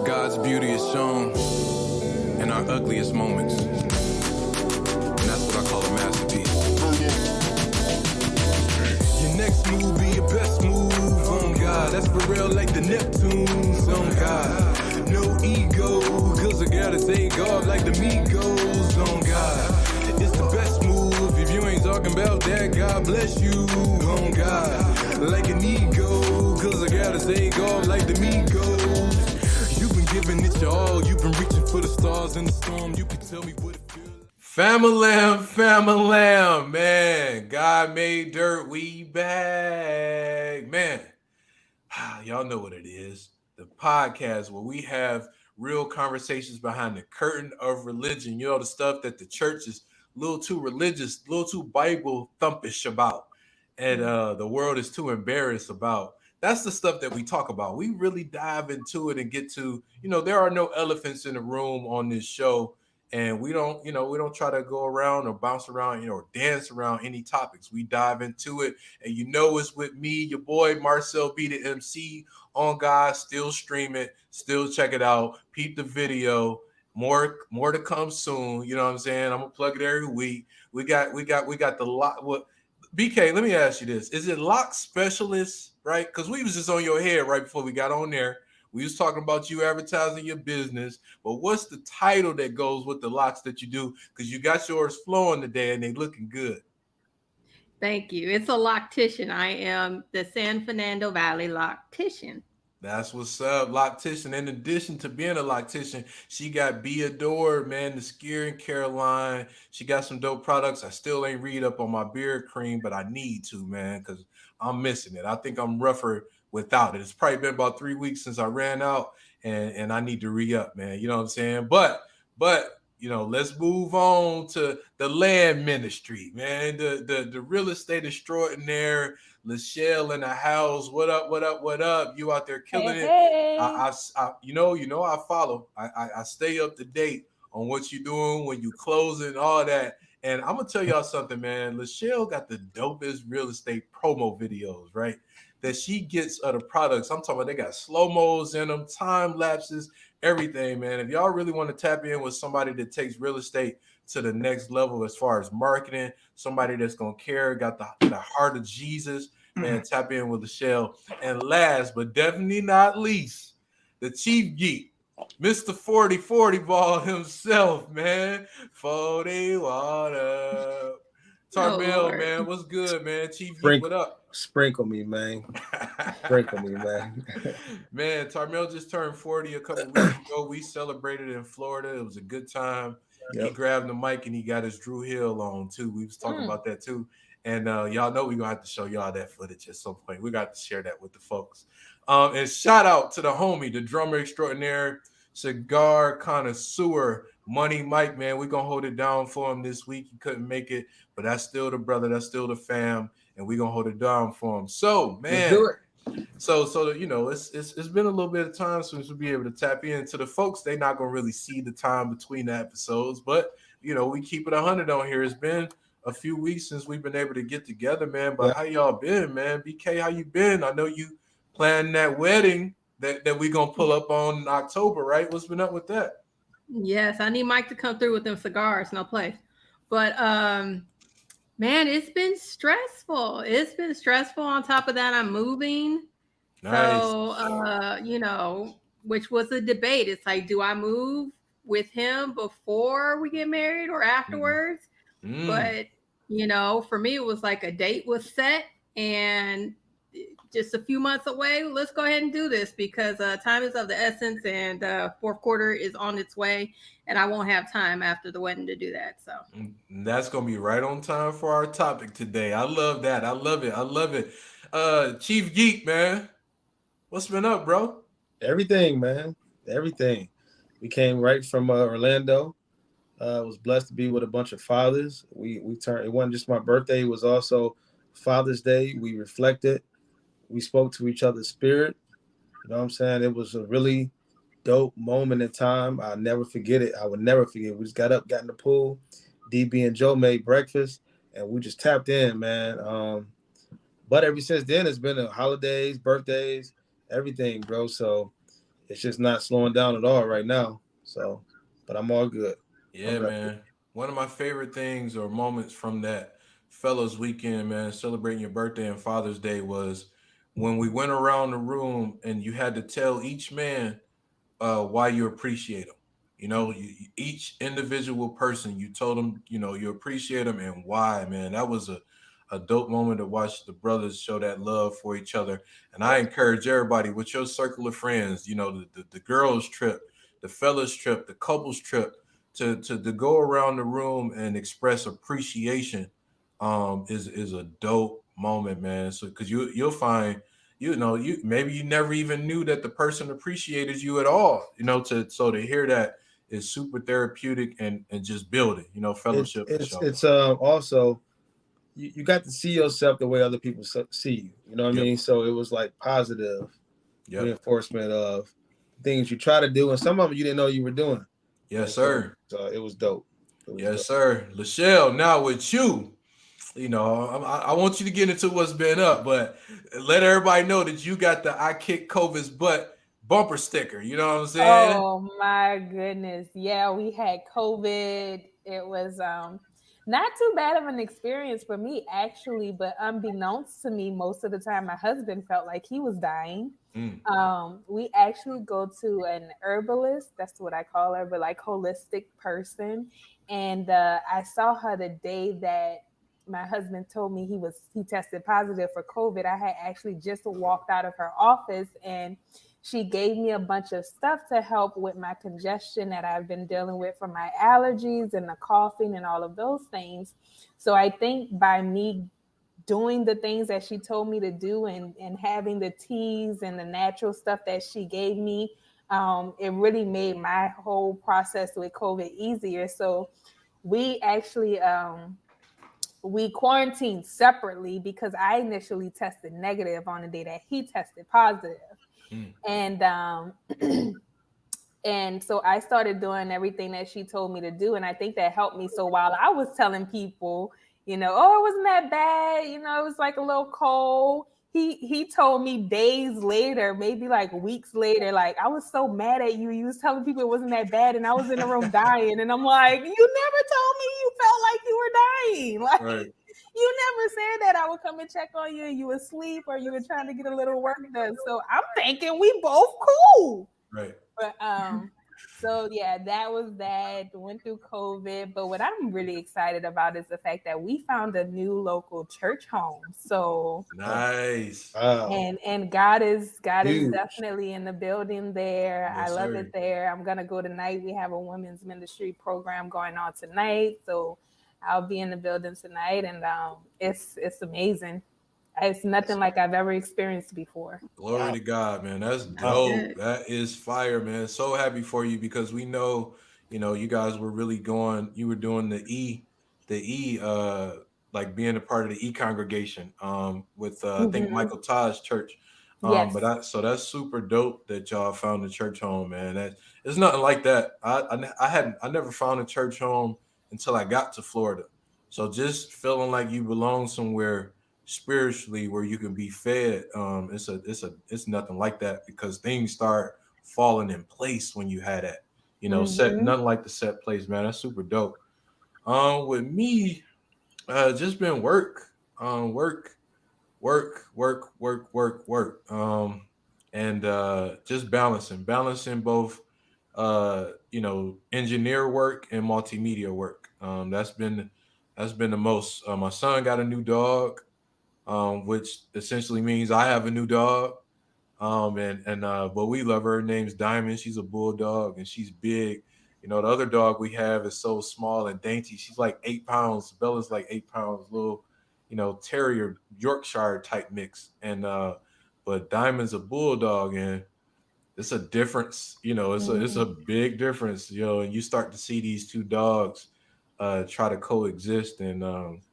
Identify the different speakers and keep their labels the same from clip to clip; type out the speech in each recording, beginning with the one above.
Speaker 1: God's beauty is shown in our ugliest moments. And that's what I call a masterpiece. Your next move be your best move, on God. That's for real like the Neptunes, on God. No ego, cause I gotta say God like the Migos, on God. It's the best move if you ain't talking about that, God bless you, on God. Like an ego, cause I gotta say God like the Migos. You've been giving it your all, you've been reaching for the stars in the storm, you can tell me what it feels like. Famalam, man. God made dirt, we back. Man, y'all know what it is. The podcast where we have real conversations behind the curtain of religion. You know, the stuff that the church is a little too religious, a little too Bible thumpish about, and the world is too embarrassed about. That's the stuff that we talk about. We really dive into it and get to, there are no elephants in the room on this show. And we don't try to go around or bounce around, or dance around any topics. We dive into it. And it's with me, your boy Marcel B, the MC, on God, still stream it, still check it out, peep the video. More to come soon. You know what I'm saying? I'm gonna plug it every week. We got the lock. What BK, let me ask you this. Is it lock specialist, right? Because we was just on your head right before we got on there. We was talking about you advertising your business, but what's the title that goes with the locks that you do? Because you got yours flowing today and they looking good.
Speaker 2: Thank you. It's a loctician. I am the San Fernando Valley loctician.
Speaker 1: That's what's up, loctician. In addition to being a loctician, she got Be Adored, man, the skier in Caroline. She got some dope products. I still ain't read up on my beard cream, but I need to, man, because I'm missing it. I think I'm rougher without it. It's probably been about 3 weeks since I ran out, and I need to re-up, man. You know what I'm saying? But let's move on to the land ministry, man. The real estate extraordinaire, Lachelle in the house. What up? You out there killing it. I follow. I stay up to date on what you're doing when you closing, all that. And I'm gonna tell y'all something, man. Lachelle got the dopest real estate promo videos, right? That she gets of the products. I'm talking about they got slow-mos in them, time lapses, everything, man. If y'all really want to tap in with somebody that takes real estate to the next level as far as marketing, somebody that's gonna care, got the heart of Jesus, man, tap in with Lachelle. And last but definitely not least, the chief geek, Mr. 4040 ball himself, man. 40 water. Tarmel, man, what's good, man? Chief geek, what up?
Speaker 3: Sprinkle me, man. Sprinkle me, man.
Speaker 1: Man, Tarmel just turned 40 a couple weeks ago. We celebrated in Florida. It was a good time. Yep. He grabbed the mic and he got his Drew Hill on too. We was talking about that too. And y'all know we're gonna have to show y'all that footage at some point. We got to share that with the folks. And shout out to the homie, the drummer extraordinaire, cigar connoisseur, Money Mike, man. We're gonna hold it down for him this week. He couldn't make it, but that's still the brother, that's still the fam, and we're gonna hold it down for him. So, man,
Speaker 3: do it.
Speaker 1: So it's been a little bit of time since we'll be able to tap into the folks. They're not gonna really see the time between the episodes, but we keep it 100 on here. It's been a few weeks since we've been able to get together, man. But how y'all been, man? BK, how you been? I know you planning that wedding that we gonna pull up on in October, right? What's been up with that?
Speaker 2: Yes, I need Mike to come through with them cigars, no play. But man, it's been stressful. It's been stressful. On top of that, I'm moving. Nice. So which was a debate. It's like, do I move with him before we get married or afterwards? But for me, it was like a date was set and just a few months away. Let's go ahead and do this because time is of the essence, and fourth quarter is on its way, and I won't have time after the wedding to do that. So
Speaker 1: that's gonna be right on time for our topic today. I love that. I love it. Chief Geek, man, what's been up, bro?
Speaker 3: Everything, man. Everything. We came right from Orlando. Was blessed to be with a bunch of fathers. We turned. It wasn't just my birthday. It was also Father's Day. We reflected. We spoke to each other's spirit. You know what I'm saying? It was a really dope moment in time. I'll never forget it. I would never forget. We just got up, got in the pool. DB and Joe made breakfast, and we just tapped in, man. But ever since then, it's been holidays, birthdays, everything, bro. So it's just not slowing down at all right now. So, but I'm all good.
Speaker 1: Yeah, man. One of my favorite things or moments from that fellas weekend, man, celebrating your birthday and Father's Day was when we went around the room and you had to tell each man why you appreciate them. Each individual person, you told them, you appreciate them and why, man. That was a dope moment to watch the brothers show that love for each other. And I encourage everybody with your circle of friends, the girls trip, the fellas trip, the couples trip, to go around the room and express appreciation is a dope moment, man. So because you'll find you maybe you never even knew that the person appreciated you at all, to hear that is super therapeutic and just building, fellowship for sure.
Speaker 3: It's also you got to see yourself the way other people see you. You know what I mean? So it was like positive reinforcement of things you try to do, and some of them you didn't know you were doing.
Speaker 1: Yes, sir.
Speaker 3: So it was dope.
Speaker 1: Yes, sir. Lachelle, now with you, I want you to get into what's been up, but let everybody know that you got the I Kick COVID's butt bumper sticker. You know what I'm saying?
Speaker 4: Oh my goodness. Yeah, we had COVID. It was not too bad of an experience for me, actually, but unbeknownst to me, most of the time my husband felt like he was dying. We actually go to an herbalist, that's what I call her, but like holistic person. And I saw her the day that my husband told me he tested positive for COVID. I had actually just walked out of her office and she gave me a bunch of stuff to help with my congestion that I've been dealing with from my allergies and the coughing and all of those things. So I think by me doing the things that she told me to do and having the teas and the natural stuff that she gave me, it really made my whole process with COVID easier. So we actually we quarantined separately because I initially tested negative on the day that he tested positive. And and so I started doing everything that she told me to do, and I think that helped me. So while I was telling people, oh, it wasn't that bad, it was like a little cold, he told me days later, maybe like weeks later, like, I was so mad at you. You was telling people it wasn't that bad, and I was in the room dying. And I'm like, you never told me you felt like you were dying. Like,
Speaker 1: right.
Speaker 4: You never said that I would come and check on you and you were asleep or you were trying to get a little work done. So I'm thinking we both cool.
Speaker 1: Right.
Speaker 4: But so yeah, that was that. Went through COVID. But what I'm really excited about is the fact that we found a new local church home. So
Speaker 1: nice.
Speaker 4: And God is definitely in the building there.
Speaker 1: Yes,
Speaker 4: I love
Speaker 1: sir.
Speaker 4: it there. I'm gonna go tonight. We have a women's ministry program going on tonight. So I'll be in the building tonight, and it's amazing. It's nothing like I've ever experienced before.
Speaker 1: Glory to God, man. That's dope. That is fire, man. So happy for you because we know, you guys were really you were doing the like being a part of the E congregation with I think Michael Todd's church.
Speaker 4: Yes.
Speaker 1: So that's super dope that y'all found a church home, man. It's nothing like that. I never found a church home until I got to Florida. So just feeling like you belong somewhere spiritually where you can be fed, it's nothing like that because things start falling in place when you had that, set, nothing like the set place, man. That's super dope. With me, just been work, and just balancing both engineer work and multimedia work. That's been the most. My son got a new dog, which essentially means I have a new dog. But we love her. Her name's Diamond. She's a bulldog and she's big. The other dog we have is so small and dainty. She's like 8 pounds. Bella's like 8 pounds, little, terrier Yorkshire type mix. And but Diamond's a bulldog, and it's a difference. It's a big difference. And you start to see these two dogs try to coexist, and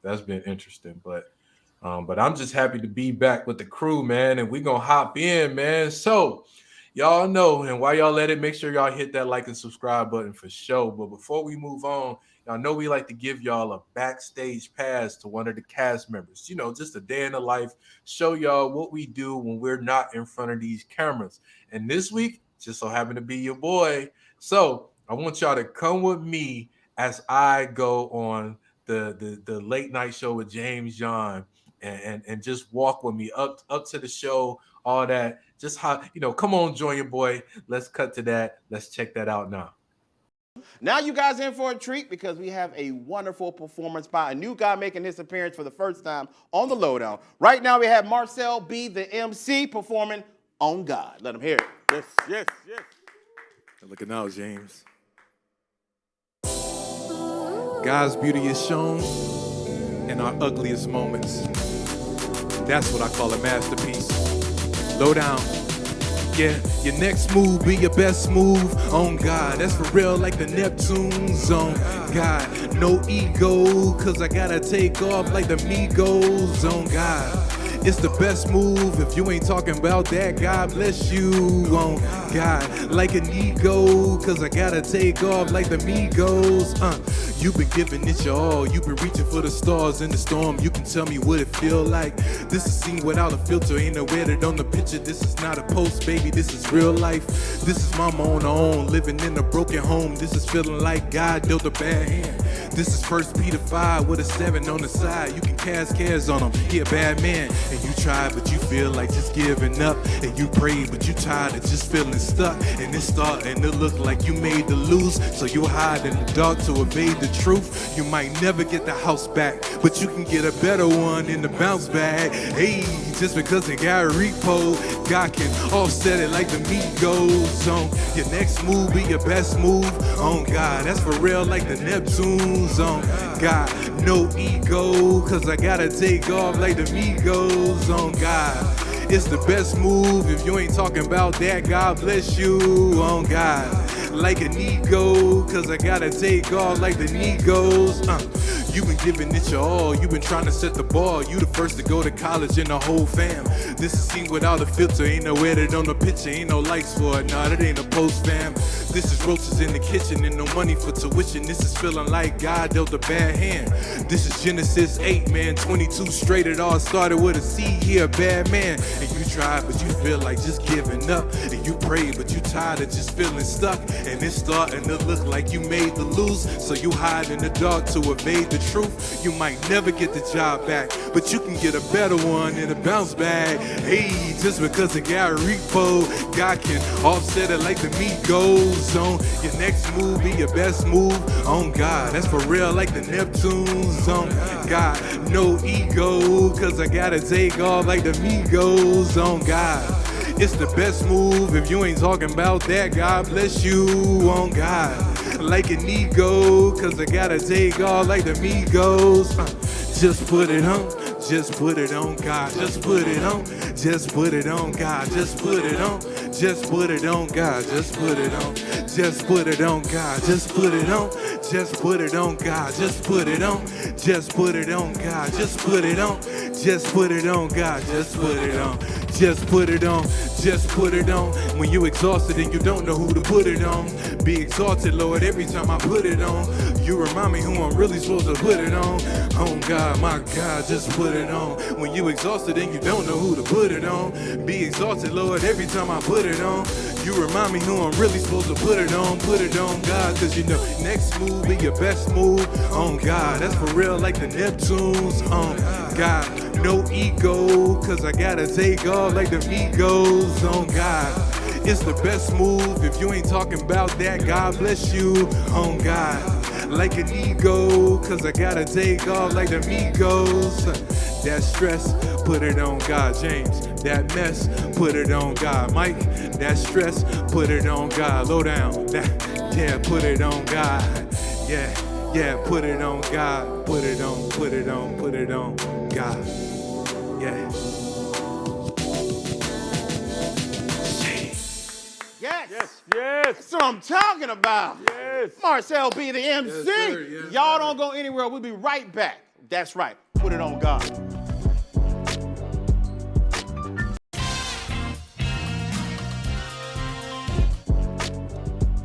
Speaker 1: that's been interesting. But I'm just happy to be back with the crew, man, and we're gonna hop in, man. So y'all know, and while y'all at it, make sure y'all hit that like and subscribe button for sure. But before we move on, y'all know we like to give y'all a backstage pass to one of the cast members. Just a day in the life, show y'all what we do when we're not in front of these cameras. And this week, just so happen to be your boy. So I want y'all to come with me as I go on the late night show with James John and just walk with me up to the show, all that. Just how, come on, join your boy. Let's cut to that. Let's check that out now.
Speaker 5: Now you guys in for a treat because we have a wonderful performance by a new guy making his appearance for the first time on The Lowdown. Right now we have Marcel B, the MC, performing On God. Let him hear it.
Speaker 6: Yes, yes, yes.
Speaker 1: Looking out, James. God's beauty is shown in our ugliest moments. That's what I call a masterpiece. Lowdown. Yeah, your next move be your best move. On God, that's for real, like the Neptunes. On God, no ego, cause I gotta take off like the Migos. On God, it's the best move. If you ain't talking about that, God bless you. On God, like an ego, cause I gotta take off like the Migos. You've been giving it your all. You've been reaching for the stars in the storm. You can tell me what it feel like. This is seen without a filter. Ain't no edit on the picture. This is not a post, baby. This is real life. This is mama on her own, living in a broken home. This is feeling like God dealt a bad hand. This is 1 Peter 5 with a 7 on the side. You can cast cares on him. He a bad man. And you try, but you feel like just giving up. And you pray, but you tired of just feeling stuck. And it's starting to look like you made to lose. So you hide in the dark to evade the truth. You might never get the house back, but you can get a better one in the bounce bag. Hey, just because it got repo, God can offset it like the Migos. On your next move be your best move. On God, that's for real, like the Neptunes. On God, no ego, cause I gotta take off like the Migos. On God, it's the best move. If you ain't talking about that, God bless you. On God, like an ego, cause I gotta take off like the Negos. You been giving it your all. You been trying to set the bar. You the first to go to college in the whole fam. This is seen without a filter. Ain't no edit on the picture. Ain't no likes for it. Nah, that ain't a post, fam. This is roaches in the kitchen and no money for tuition. This is feeling like God dealt a bad hand. This is Genesis 8, man. 22 straight. It all started with a C here, bad man. And you try, but you feel like just giving up. And you pray, but you tired of just feeling stuck. And it's starting to look like you made the lose. So you hide in the dark to evade the truth. You might never get the job back, but you can get a better one in a bounce bag. Hey, just because it got repo, God can offset it like the Migos. On your next move be your best move. On God, that's for real, like the Neptunes. On God, no ego, cause I gotta take off like the Migos. On God, it's the best move. If you ain't talking about that, God bless you. On God, like an ego, cause I gotta take off like the Migos. Just put it on, just put it on God, just put it on, just put it on God, just put it on, just put it on God, just put it on, just put it on God, just put it on, just put it on God, just put it on, just put it on God, just put it on, just put it on God, just put it on, just put it on, just put it on. When you exhausted and you don't know who to put it on, be exalted, Lord, every time I put it on. You remind me who I'm really supposed to put it on. Oh God, my God, just put it on. When you exhausted and you don't know who to put it on, be exalted, Lord, every time I put it on. You remind me who I'm really supposed to put it on, God, cause you know, next move be your best move. On God, that's for real, like the Neptunes. On God, no ego, cause I gotta take off like the Migos. On God, it's the best move. If you ain't talking about that, God bless you. On God, like an ego, cause I gotta take off like the Migos. That stress, put it on God, James. That mess, put it on God, Mike. That stress, put it on God, Lowdown. That, yeah, put it on God. Yeah, put it on God. Put it on, put it on, put it on God. Yeah.
Speaker 5: Yes.
Speaker 6: Yes.
Speaker 5: That's what I'm talking about.
Speaker 6: Yes.
Speaker 5: Marcel B, the MC.
Speaker 1: Yes, sir. Yes,
Speaker 5: Y'all
Speaker 1: sir.
Speaker 5: don't go anywhere. We'll be right back. That's right. Put it on God.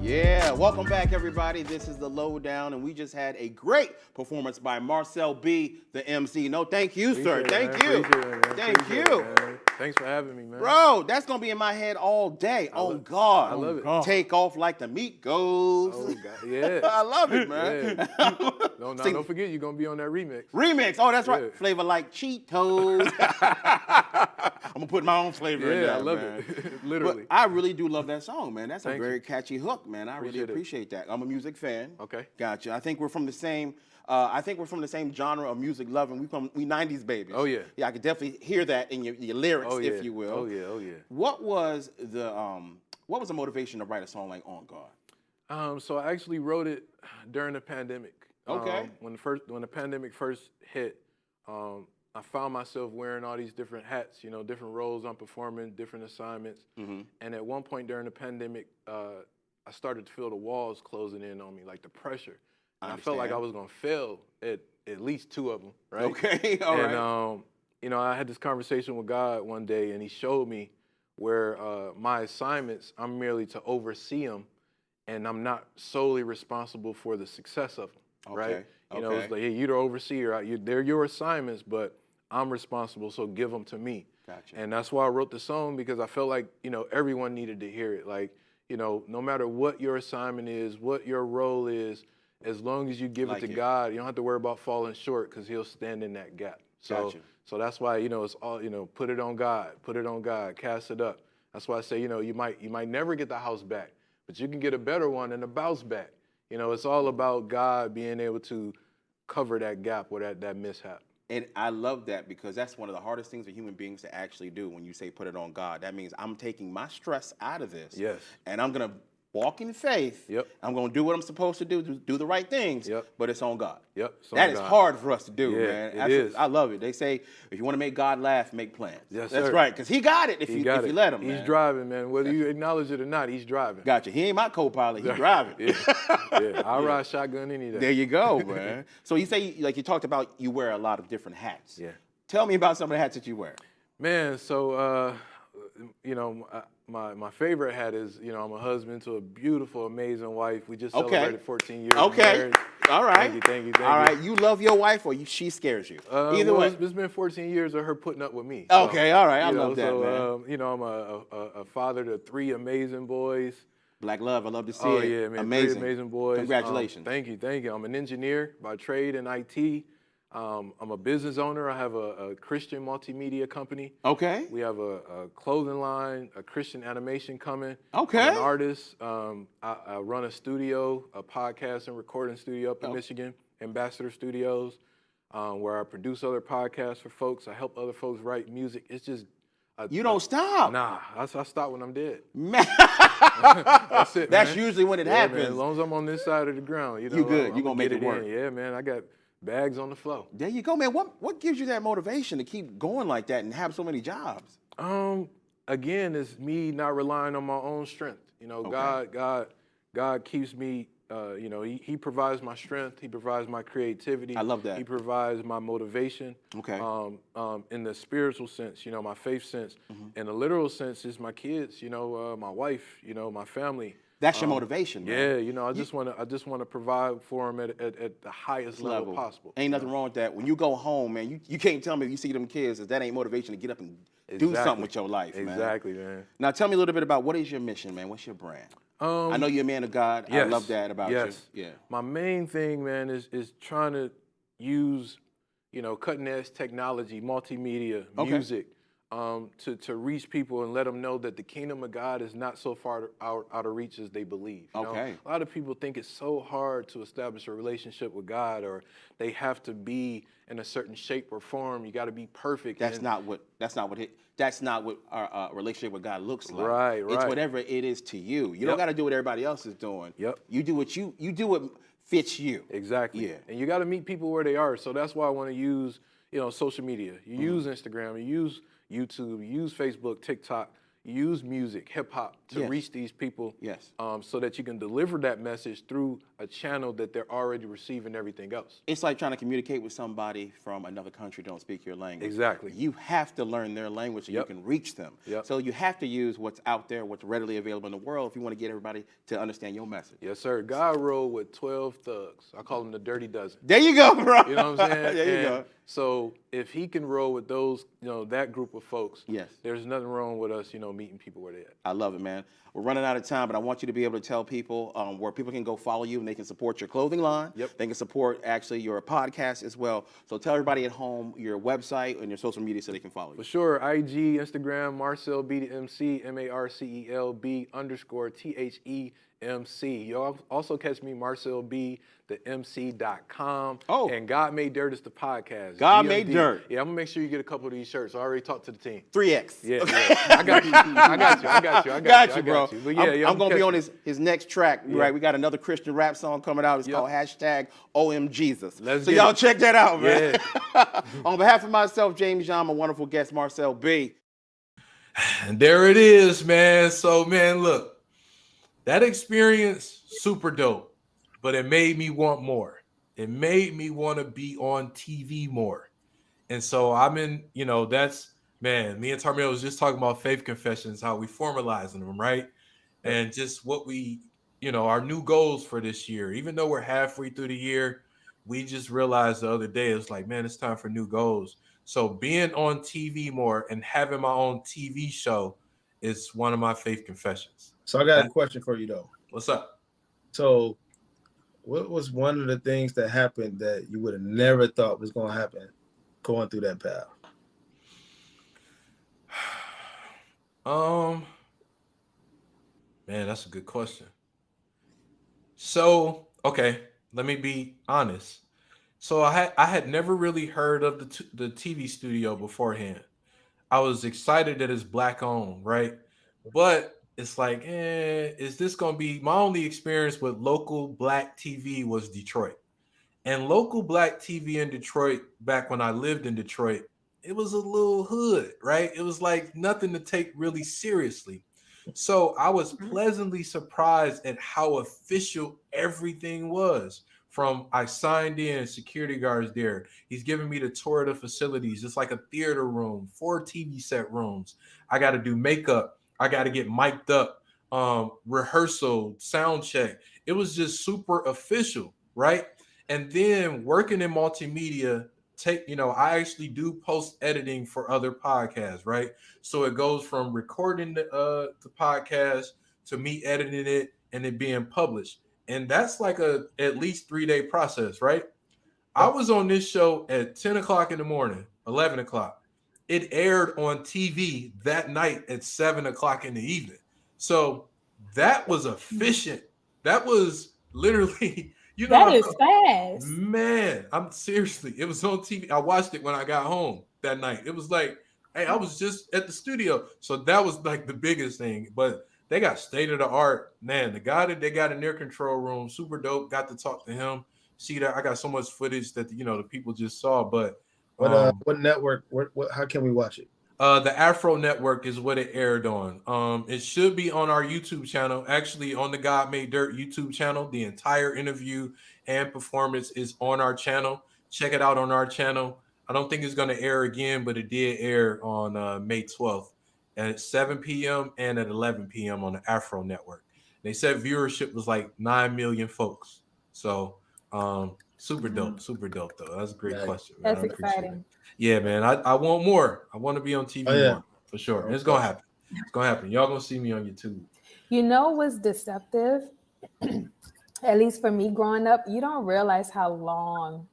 Speaker 5: Yeah, welcome back, everybody. This is the Lowdown, and we just had a great performance by Marcel B, the MC. No, thank you, sir.
Speaker 1: Appreciate it,
Speaker 5: Thank
Speaker 1: man.
Speaker 5: you.
Speaker 1: Appreciate it, man.
Speaker 5: Thank
Speaker 1: Appreciate
Speaker 5: you.
Speaker 1: it, man. Thanks for having me, man.
Speaker 5: Bro, that's gonna be in my head all day. Oh God.
Speaker 1: I love it.
Speaker 5: Take off like the meat goes.
Speaker 1: Oh, God. Yeah.
Speaker 5: I love it, man.
Speaker 1: Yeah. No,
Speaker 5: Sing-
Speaker 1: don't forget you're going to be on that remix.
Speaker 5: Remix. Oh, that's right.
Speaker 1: Yeah.
Speaker 5: Flavor like Cheetos. I'm gonna put my own flavor in there.
Speaker 1: Yeah, I love
Speaker 5: man.
Speaker 1: it. Literally.
Speaker 5: But I really do love that song, man. That's a
Speaker 1: Thank
Speaker 5: very
Speaker 1: you.
Speaker 5: catchy hook, man. I really
Speaker 1: Appreciate it.
Speaker 5: appreciate that. I'm a music fan.
Speaker 1: Okay.
Speaker 5: Gotcha. I think we're from the same. I think we're from the same genre of music loving. We 90s babies.
Speaker 1: Oh, yeah.
Speaker 5: Yeah, I could definitely hear that in your lyrics,
Speaker 1: Oh, yeah.
Speaker 5: if you will.
Speaker 1: Oh, yeah. Oh, yeah.
Speaker 5: What was the motivation to write a song like On God?
Speaker 1: So I actually wrote it during the pandemic.
Speaker 5: Okay.
Speaker 1: When the pandemic first hit, I found myself wearing all these different hats, different roles I'm performing, different assignments.
Speaker 5: Mm-hmm.
Speaker 1: And at one point during the pandemic, I started to feel the walls closing in on me, like the pressure. And I felt like I was gonna fail at least two of them, right?
Speaker 5: Okay, all right.
Speaker 1: And I had this conversation with God one day, and He showed me where my assignments, I'm merely to oversee them, and I'm not solely responsible for the success of them, right?
Speaker 5: Okay.
Speaker 1: It's like, hey, you're the overseer, they're your assignments, but I'm responsible, so give them to me.
Speaker 5: Gotcha.
Speaker 1: And that's why I wrote the song, because I felt like, everyone needed to hear it. Like, no matter what your assignment is, what your role is, as long as you give it to God, you don't have to worry about falling short, because He'll stand in that gap. So,
Speaker 5: Gotcha.
Speaker 1: so that's why, it's all, put it on God, cast it up. That's why I say, you might never get the house back, but you can get a better one and a bounce back. It's all about God being able to cover that gap or that mishap.
Speaker 5: And I love that, because that's one of the hardest things for human beings to actually do. When you say put it on God, that means I'm taking my stress out of this.
Speaker 1: Yes.
Speaker 5: And I'm going to walk in faith.
Speaker 1: Yep.
Speaker 5: I'm going to do what I'm supposed to do the right things.
Speaker 1: Yep.
Speaker 5: But it's on God.
Speaker 1: Yep. So
Speaker 5: That is
Speaker 1: God.
Speaker 5: hard for us to do,
Speaker 1: Yeah,
Speaker 5: man.
Speaker 1: it is.
Speaker 5: I love it. They say if you want to make God laugh, make plans.
Speaker 1: Yes,
Speaker 5: That's
Speaker 1: sir.
Speaker 5: right, because He got it if you let Him.
Speaker 1: He's
Speaker 5: man.
Speaker 1: driving, man. Whether you acknowledge it or not, He's driving.
Speaker 5: Gotcha. He ain't my co-pilot. He's driving.
Speaker 1: Yeah. I'll ride shotgun any day.
Speaker 5: There you go, man. So you say, like you talked about, you wear a lot of different hats.
Speaker 1: Yeah.
Speaker 5: Tell me about some of the hats that you wear.
Speaker 1: Man, so my favorite hat is, I'm a husband to a beautiful, amazing wife. We just celebrated 14 years.
Speaker 5: Okay.
Speaker 1: Married.
Speaker 5: All right.
Speaker 1: Thank you.
Speaker 5: All right. You love your wife, or she scares you? Either way.
Speaker 1: It's been 14 years of her putting up with me.
Speaker 5: Okay. All right. I
Speaker 1: you
Speaker 5: love that, man.
Speaker 1: I'm a father to 3 amazing boys.
Speaker 5: Black love. I love to see
Speaker 1: Oh
Speaker 5: it.
Speaker 1: yeah, man!
Speaker 5: Amazing.
Speaker 1: 3 amazing boys.
Speaker 5: Congratulations.
Speaker 1: Thank you. I'm an engineer by trade in IT. I'm a business owner. I have a Christian multimedia company.
Speaker 5: Okay.
Speaker 1: We have a clothing line, a Christian animation coming.
Speaker 5: Okay.
Speaker 1: I'm an artist. I run a studio, a podcast and recording studio up in Michigan, Ambassador Studios, where I produce other podcasts for folks. I help other folks write music. It's just
Speaker 5: You don't stop.
Speaker 1: Nah, I stop when I'm dead.
Speaker 5: Man.
Speaker 1: That's it.
Speaker 5: That's
Speaker 1: man.
Speaker 5: usually when it
Speaker 1: Yeah,
Speaker 5: happens.
Speaker 1: man, as long as I'm on this side of the ground,
Speaker 5: You good.
Speaker 1: I'm
Speaker 5: You gonna make
Speaker 1: get
Speaker 5: it work.
Speaker 1: in. Yeah, man. I got bags on the flow.
Speaker 5: There you go, man. What gives you that motivation to keep going like that and have so many jobs?
Speaker 1: Again, it's me not relying on my own strength. God keeps me. He provides my strength. He provides my creativity.
Speaker 5: I love that.
Speaker 1: He provides my motivation.
Speaker 5: Okay.
Speaker 1: In the spiritual sense, my faith sense. In the literal sense, is my kids. My wife. My family.
Speaker 5: That's your motivation, man.
Speaker 1: Yeah. I just want to provide for them at the highest level possible.
Speaker 5: Ain't nothing wrong with that. When you go home, man, you can't tell me if you see them kids that ain't motivation to get up and do something with your life, man.
Speaker 1: Exactly, man.
Speaker 5: Now tell me a little bit about what is your mission, man? What's your brand? I know you're a man of God.
Speaker 1: Yes,
Speaker 5: I love that about you. Yeah.
Speaker 1: My main thing, man, is trying to use, cutting edge technology, multimedia, music, to reach people and let them know that the kingdom of God is not so far out of reach as they believe. You know? A lot of people think it's so hard to establish a relationship with God, or they have to be in a certain shape or form. You got to be perfect.
Speaker 5: That's not what our relationship with God looks like.
Speaker 1: Right.
Speaker 5: It's whatever it is to you. You don't got to do what everybody else is doing.
Speaker 1: Yep.
Speaker 5: You do what fits you.
Speaker 1: Exactly.
Speaker 5: Yeah.
Speaker 1: And you got to meet people where they are. So that's why I want to use, social media. You use Instagram, you use YouTube, you use Facebook, TikTok. use music, hip hop to
Speaker 5: Yes.
Speaker 1: reach these people.
Speaker 5: Yes.
Speaker 1: So that you can deliver that message through a channel that they're already receiving everything else.
Speaker 5: It's like trying to communicate with somebody from another country who don't speak your language.
Speaker 1: Exactly.
Speaker 5: You have to learn their language so
Speaker 1: Yep.
Speaker 5: you can reach them.
Speaker 1: Yep.
Speaker 5: So you have to use what's out there, what's readily available in the world if you want to get everybody to understand your message.
Speaker 1: Yes, sir. God rolled with 12 thugs. I call them the Dirty Dozen.
Speaker 5: There you go, bro.
Speaker 1: You know what I'm saying?
Speaker 5: There you
Speaker 1: And
Speaker 5: go.
Speaker 1: so if he can roll with those, that group of folks,
Speaker 5: Yes.
Speaker 1: there's nothing wrong with us, meeting people where they at.
Speaker 5: I love it, man. We're running out of time, but I want you to be able to tell people where people can go follow you and they can support your clothing line.
Speaker 1: Yep.
Speaker 5: They can support actually your podcast as well. So tell everybody at home your website and your social media so they can follow you.
Speaker 1: For sure, IG, Instagram, Marcel B the MC, MarcelB_THEMC. You'll also catch me, MarcelB_TheMC.com.
Speaker 5: Oh.
Speaker 1: And God Made Dirt is the podcast.
Speaker 5: God Made
Speaker 1: GMD.
Speaker 5: Dirt.
Speaker 1: Yeah, I'm gonna make sure you get a couple of these shirts. I already talked to the team.
Speaker 5: 3X.
Speaker 1: Yeah. I got you. I got you.
Speaker 5: Got you, bro.
Speaker 1: But yeah,
Speaker 5: I'm going to be
Speaker 1: catch
Speaker 5: on
Speaker 1: me.
Speaker 5: his next track.
Speaker 1: Yeah.
Speaker 5: Right, we got another Christian rap song coming out. It's
Speaker 1: Yep.
Speaker 5: called #OMJesus.
Speaker 1: Let's
Speaker 5: so
Speaker 1: get
Speaker 5: y'all
Speaker 1: it.
Speaker 5: check that out, man.
Speaker 1: Yeah.
Speaker 5: On behalf of myself, James John, my wonderful guest, Marcel B.
Speaker 1: And there it is, man. So, man, look, that experience, super dope, but it made me want more. It made me want to be on TV more. And so I'm in, that's, man, me and Tarmel was just talking about faith confessions, how we formalizing them, right? And just what we, our new goals for this year. Even though we're halfway through the year, we just realized the other day, it's like, man, it's time for new goals. So being on TV more and having my own TV show is one of my faith confessions.
Speaker 3: So I got a question for you though.
Speaker 1: What's up?
Speaker 3: So what was one of the things that happened that you would have never thought was going to happen going through that path?
Speaker 1: Man, that's a good question. So, okay, let me be honest. So I had never really heard of the TV studio beforehand. I was excited that it's Black owned, right? But it's like, is this gonna be my only experience with local Black TV was Detroit. And local Black TV in Detroit, back when I lived in Detroit, it was a little hood, right? It was like nothing to take really seriously. So I was pleasantly surprised at how official everything was. From I signed in, security guards there. He's giving me the tour of the facilities. It's like a theater room, 4 TV set rooms. I got to do makeup. I got to get mic'd up, rehearsal, sound check. It was just super official, right? And then working in multimedia, I actually do post editing for other podcasts, right? So it goes from recording the podcast to me editing it and it being published. And that's like a at least 3-day process, right? I was on this show at 10 o'clock in the morning, 11 o'clock. It aired on TV that night at 7 o'clock in the evening. So that was efficient. That was literally,
Speaker 4: that is fast.
Speaker 1: Man, I'm seriously, it was on TV. I watched it when I got home that night. It was like, hey, I was just at the studio. So that was like the biggest thing. But they got state of the art, man. The guy that they got in their control room, super dope. Got to talk to him. See that I got so much footage that the people just saw. But
Speaker 3: what network? What? How can we watch it?
Speaker 1: The Afro Network is what it aired on. It should be on our YouTube channel. Actually, on the God Made Dirt YouTube channel, the entire interview and performance is on our channel. Check it out on our channel. I don't think it's going to air again, but it did air on May 12th. At 7 p.m. and at 11 p.m. on the Afro Network. They said viewership was like 9 million folks. So super dope though. That's a great question. Man.
Speaker 4: That's exciting.
Speaker 1: Yeah, man. I want more. I want to be on TV more for sure. And it's gonna happen. It's gonna happen. Y'all gonna see me on YouTube.
Speaker 4: You know what's deceptive? At least for me growing up, you don't realize how long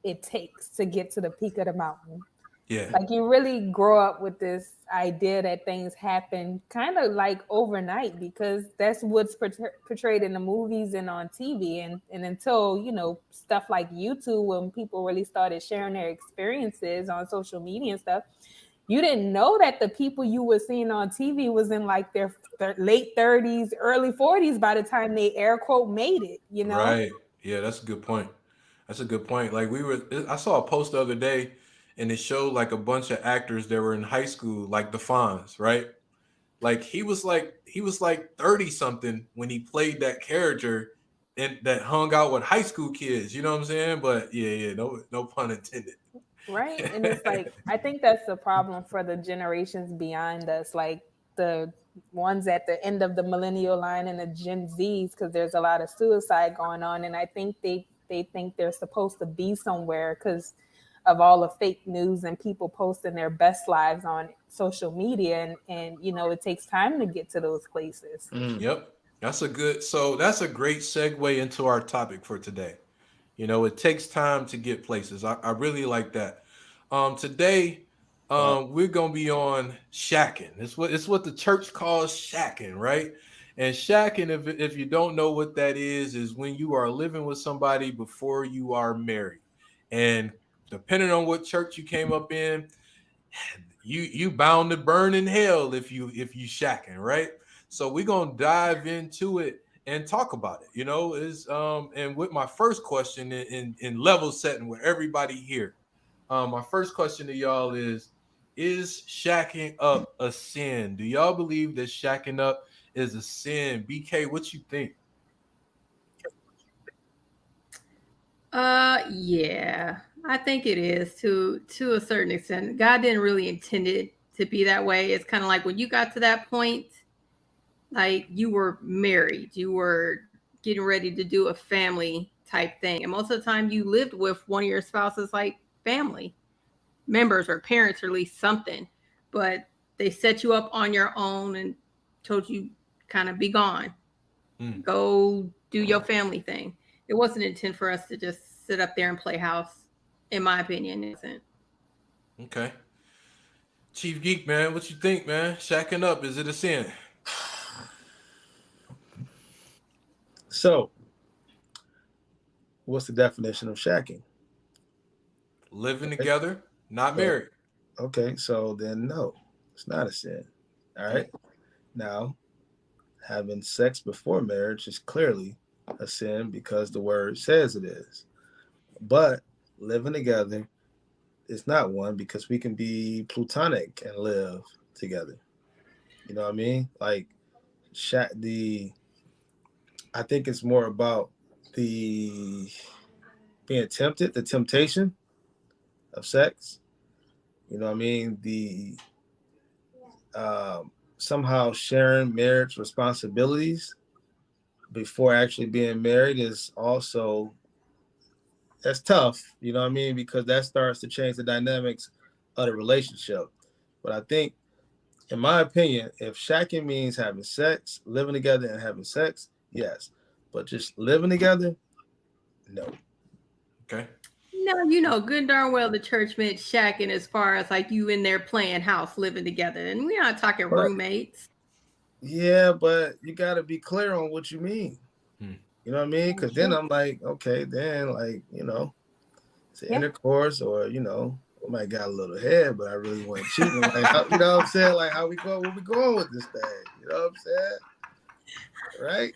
Speaker 4: it takes to get to the peak of the mountain.
Speaker 1: Yeah.
Speaker 4: Like you really grow up with this idea that things happen kind of like overnight because that's what's portrayed in the movies and on TV. And until, stuff like YouTube, when people really started sharing their experiences on social media and stuff, you didn't know that the people you were seeing on TV was in like their late 30s, early 40s by the time they air quote made it,
Speaker 1: Right. Yeah, that's a good point. Like I saw a post the other day and it showed like a bunch of actors that were in high school, like the Fonz, right? Like he was like 30 something when he played that character and that hung out with high school kids. You know what I'm saying? But yeah, no pun intended.
Speaker 4: Right. And it's like, I think that's the problem for the generations beyond us, like the ones at the end of the millennial line and the Gen Zs, because there's a lot of suicide going on. And I think they think they're supposed to be somewhere because of all the fake news and people posting their best lives on social media. And you know, it takes time to get to those places.
Speaker 1: Yep. That's a great segue into our topic for today. You know, it takes time to get places. I really like that. Today, we're gonna be on shacking. It's what the church calls shacking, right? And shacking, if you don't know what that is when you are living with somebody before you are married. And depending on what church you came up in, you bound to burn in hell if you shacking, right? So we're gonna dive into it and talk about it. You know, is and with my first question in level setting with everybody here. My first question to y'all is shacking up a sin? Do y'all believe that shacking up is a sin? BK, what you think?
Speaker 2: Yeah, I think it is to a certain extent. God didn't really intend it to be that way. It's kind of like when you got to that point, like you were married, you were getting ready to do a family type thing, and most of the time you lived with one of your spouses like family members or parents or at least something, but they set you up on your own and told you kind of be gone, go do your family thing. It wasn't intent for us to just sit up there and play house, in my opinion. It isn't.
Speaker 1: Okay. Chief Geek, man, what you think, man? Shacking up, is it a sin?
Speaker 3: So, what's the definition of shacking?
Speaker 1: Living together, not married.
Speaker 3: Okay, so then no, it's not a sin. All right. Now, having sex before marriage is clearly a sin because the word says it is. But living together is not one because we can be platonic and live together. You know what I mean? Like I think it's more about the being tempted, the temptation of sex. You know what I mean? The somehow sharing marriage responsibilities before actually being married is also, that's tough, you know what I mean? Because that starts to change the dynamics of the relationship. But I think, in my opinion, if shacking means having sex, living together and having sex, yes. But just living together, no.
Speaker 1: Okay.
Speaker 2: No, you know good and darn well the church meant shacking as far as like you in there playing house, living together. And we're not talking roommates.
Speaker 3: Yeah, but you got to be clear on what you mean. You know what I mean? Because then I'm like, okay, then like, you know, it's an intercourse, or, you know, I might got a little head, but I really want cheating. Like, you know what I'm saying? Like, where we going with this thing? You know what I'm saying? Right?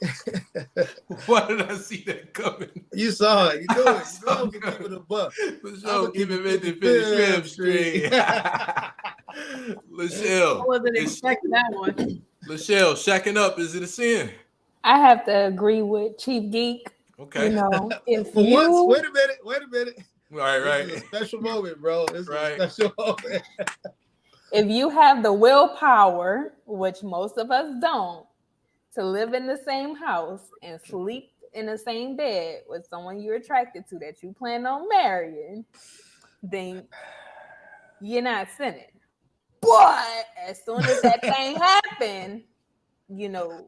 Speaker 1: Why did I see that coming?
Speaker 3: You saw it. You know it. You know I'm gonna give it a buck.
Speaker 1: For sure, keep it 50 Street. Lachelle.
Speaker 2: I wasn't expecting that one.
Speaker 1: Lachelle, shacking up, is it a sin?
Speaker 4: I have to agree with Chief Geek.
Speaker 1: Okay.
Speaker 4: You know, if
Speaker 3: For
Speaker 4: you
Speaker 3: once, wait a minute.
Speaker 1: Right.
Speaker 3: This is a special moment, bro. This is a special moment.
Speaker 4: If you have the willpower, which most of us don't, to live in the same house and sleep in the same bed with someone you're attracted to that you plan on marrying, then you're not sinning. But as soon as that thing happens, you know,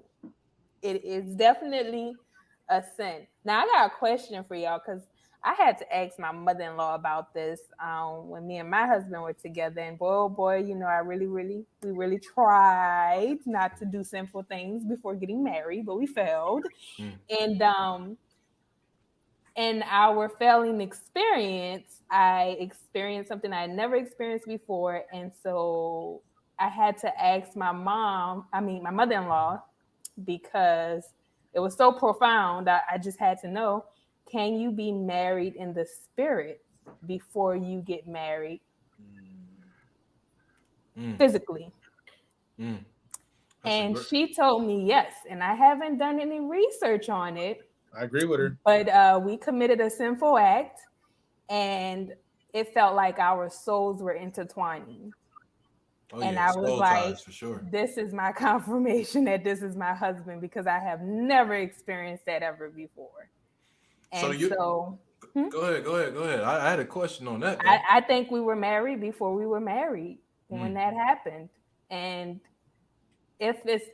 Speaker 4: it is definitely a sin. Now, I got a question for y'all because I had to ask my mother-in-law about this when me and my husband were together. And boy, oh boy, you know, we really tried not to do sinful things before getting married, but we failed. And in our failing experience, I experienced something I had never experienced before. And so I had to ask my mother-in-law, because it was so profound. I just had to know, can you be married in the spirit before you get married physically? And she told me yes. And I haven't done any research on it.
Speaker 3: I agree with her.
Speaker 4: But we committed a sinful act, and it felt like our souls were intertwining.
Speaker 1: Oh,
Speaker 4: and
Speaker 1: yeah,
Speaker 4: I was
Speaker 1: soul
Speaker 4: like,
Speaker 1: ties for sure.
Speaker 4: this is my confirmation that this is my husband, because I have never experienced that ever before. And
Speaker 1: Go ahead. I had a question on that.
Speaker 4: I think we were married before we were married when that happened. And if it's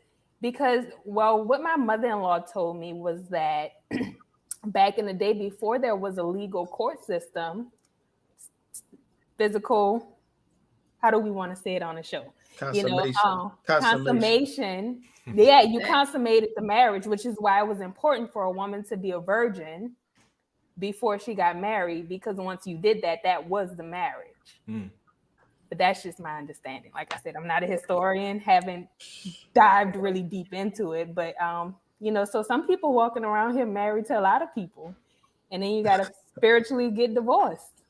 Speaker 4: because, well, what my mother-in-law told me was that back in the day, before there was a legal court system, physical, how do we want to say it on the show? Consummation. Yeah, you consummated the marriage, which is why it was important for a woman to be a virgin before she got married, because once you did that, that was the marriage. But that's just my understanding. Like I said, I'm not a historian, haven't dived really deep into it, but so some people walking around here married to a lot of people, and then you got to spiritually get divorced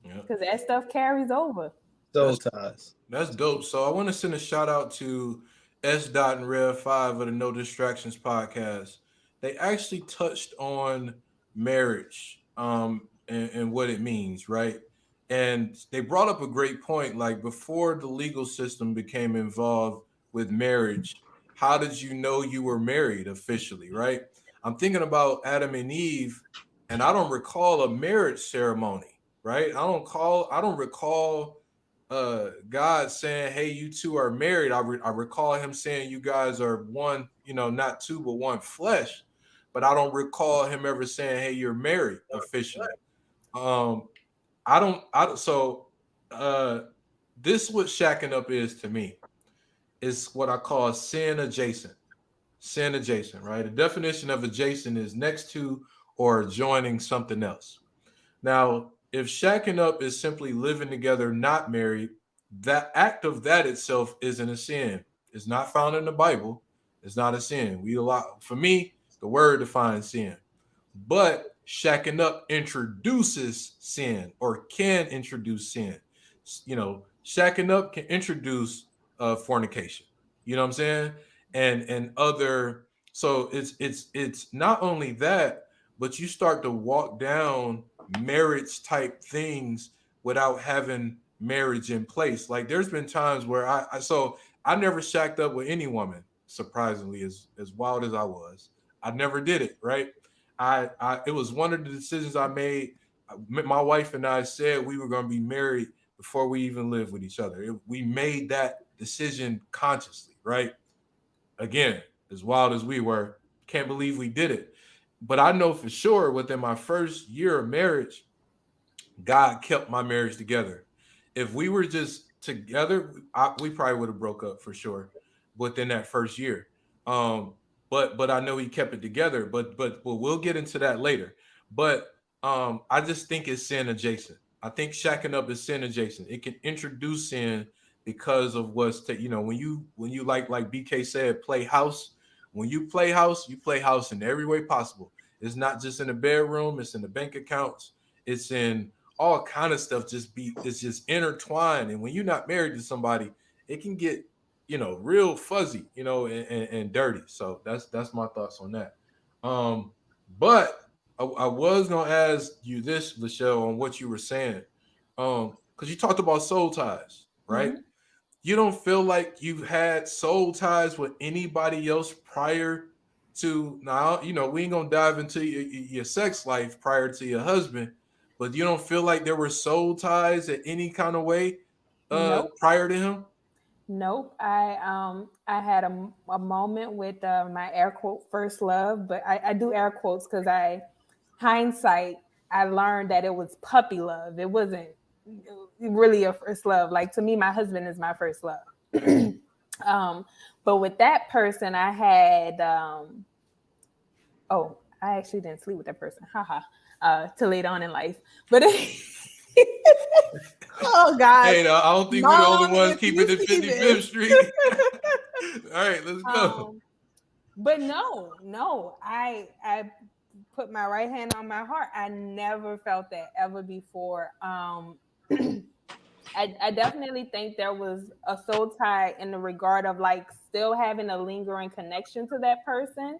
Speaker 4: because that stuff carries over.
Speaker 3: Soul ties.
Speaker 1: That's dope. So I want to send a shout out to S. and Rev 5 of the No Distractions podcast. They actually touched on marriage and what it means, right? And they brought up a great point. Like, before the legal system became involved with marriage, how did you know you were married officially, right? I'm thinking about Adam and Eve, and I don't recall a marriage ceremony, right? I don't recall God saying, hey, you two are married. I recall him saying you guys are one, not two, but one flesh. But I don't recall him ever saying, hey, you're married officially. This what shacking up is to me. Is what I call sin adjacent. Sin adjacent, right? The definition of adjacent is next to or adjoining something else. Now, if shacking up is simply living together, not married, that act of that itself isn't a sin. It's not found in the Bible. It's not a sin. For me, the word defines sin. But shacking up introduces sin, or can introduce sin. Shacking up can introduce fornication. You know what I'm saying? And other. So it's not only that, but you start to walk down marriage type things without having marriage in place. Like, there's been times where I never shacked up with any woman, surprisingly, as wild as I was. I never did it, right? It was one of the decisions I made. My wife and I said we were going to be married before we even lived with each other. We made that decision consciously, right? Again, as wild as we were, can't believe we did it. But I know for sure within my first year of marriage, God kept my marriage together. If we were just together, we probably would have broke up for sure within that first year. But I know he kept it together. But we'll get into that later. But I just think it's sin adjacent. I think shacking up is sin adjacent. It can introduce sin because of when you like BK said, play house. When you play house in every way possible. It's not just in the bedroom, it's in the bank accounts, it's in all kind of stuff. It's just intertwined. And when you're not married to somebody, it can get, real fuzzy, and dirty. So that's my thoughts on that. But I was gonna ask you this, Lachelle, on what you were saying. Because you talked about soul ties, right? Mm-hmm. You don't feel like you had soul ties with anybody else prior to now? We ain't gonna dive into your sex life prior to your husband, but you don't feel like there were soul ties in any kind of way
Speaker 4: Nope.
Speaker 1: prior to him?
Speaker 4: Nope. I had a moment with my air quote first love, but I do air quotes because hindsight, I learned that it was puppy love. It wasn't really a first love. Like, to me, my husband is my first love. But with that person, I had I actually didn't sleep with that person. Till later on in life. But oh God.
Speaker 1: Hey, no, I don't think we're the only ones keeping the 55th Street. All right, let's go.
Speaker 4: But no, I put my right hand on my heart. I never felt that ever before. I definitely think there was a soul tie in the regard of like still having a lingering connection to that person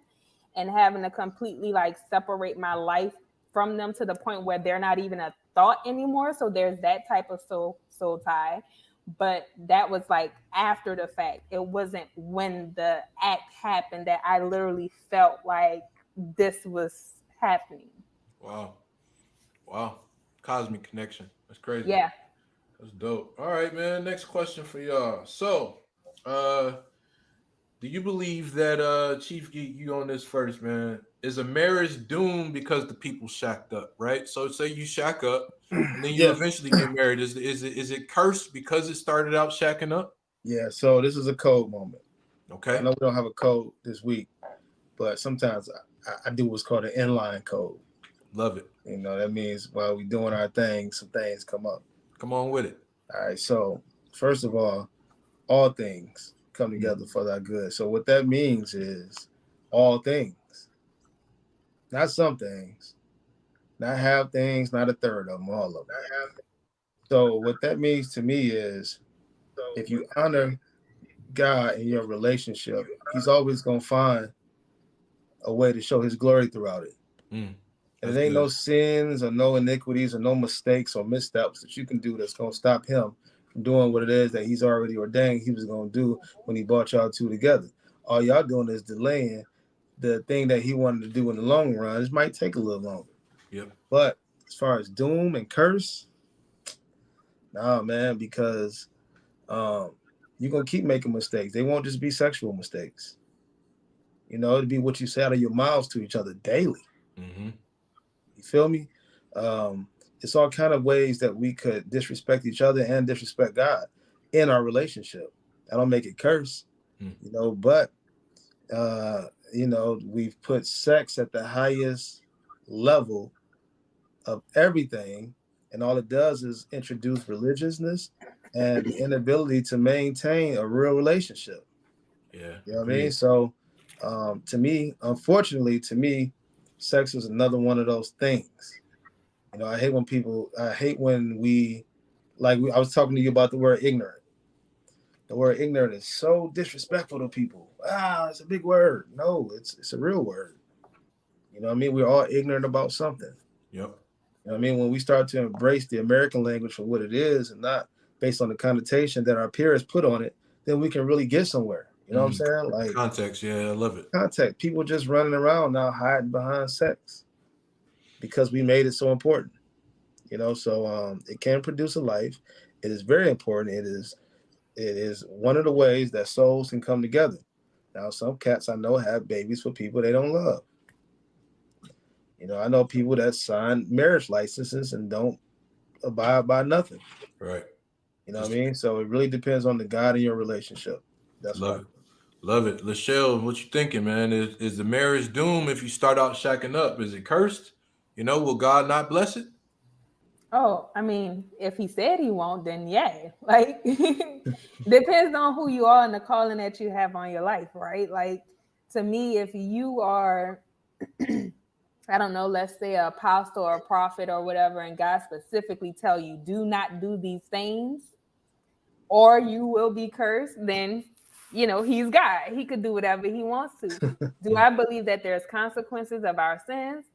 Speaker 4: and having to completely like separate my life from them to the point where they're not even a thought anymore. So there's that type of soul tie. But that was like after the fact. It wasn't when the act happened that I literally felt like this was happening.
Speaker 1: Wow. Wow. Cosmic connection. That's crazy.
Speaker 4: Yeah.
Speaker 1: That's dope. All right, man. Next question for y'all. So, do you believe that Chief Geek, you on this first, man? Is a marriage doomed because the people shacked up, right? So say you shack up and then you
Speaker 3: Yeah.
Speaker 1: eventually get married. Is it cursed because it started out shacking up?
Speaker 3: Yeah, so this is a code moment. I
Speaker 1: Okay.
Speaker 3: know we don't have a code this week, but sometimes I do what's called an inline code.
Speaker 1: Love it.
Speaker 3: You know, that means while we're doing our thing, some things come up.
Speaker 1: Come on with it.
Speaker 3: All right, so first of all things come together for thy good. So what that means is all things, not some things, not half things, not a third of them, all of them. So what that means to me is if you honor God in your relationship, he's always going to find a way to show his glory throughout it. And
Speaker 1: That's
Speaker 3: it ain't
Speaker 1: good.
Speaker 3: no sins or no iniquities or no mistakes or missteps that you can do that's going to stop him from doing what it is that he's already ordained he was going to do when he brought y'all two together. All y'all doing is delaying the thing that he wanted to do in the long run. It might take a little longer.
Speaker 1: Yep.
Speaker 3: But as far as doom and curse, nah, man, because you're going to keep making mistakes. They won't just be sexual mistakes. You know, it'd be what you say out of your mouths to each other daily.
Speaker 1: Mm-hmm.
Speaker 3: You feel me? It's all kind of ways that we could disrespect each other and disrespect God in our relationship. I don't make it curse, you know, but, you know, we've put sex at the highest level of everything. And all it does is introduce religiousness and the inability to maintain a real relationship.
Speaker 1: Yeah.
Speaker 3: You know what I mean? So to me, unfortunately, sex is another one of those things. You know, I hate when we, I was talking to you about the word ignorant. The word ignorant is so disrespectful to people. It's a big word. No, it's a real word. You know what I mean? We're all ignorant about something.
Speaker 1: Yep.
Speaker 3: You know what I mean? When we start to embrace the American language for what it is and not based on the connotation that our peers put on it, then we can really get somewhere. You know what I'm saying? Like
Speaker 1: context. Yeah, I love it.
Speaker 3: Context. People just running around now hiding behind sex because we made it so important. You know, so it can produce a life. It is very important. It is one of the ways that souls can come together. Now, some cats I know have babies for people they don't love. You know, I know people that sign marriage licenses and don't abide by nothing.
Speaker 1: Right.
Speaker 3: You know what I mean? So it really depends on the God in your relationship. That's
Speaker 1: love it. Love it. Lachelle, what you thinking, man? Is the marriage doomed if you start out shacking up? Is it cursed? You know, will God not bless it?
Speaker 4: Oh, I mean, if he said he won't, then yeah. Like depends on who you are and the calling that you have on your life, right? Like to me, if you are I don't know, let's say an apostle or a prophet or whatever, and God specifically tell you do not do these things, or you will be cursed, then you know he's God. He could do whatever he wants to. Do I believe that there's consequences of our sins?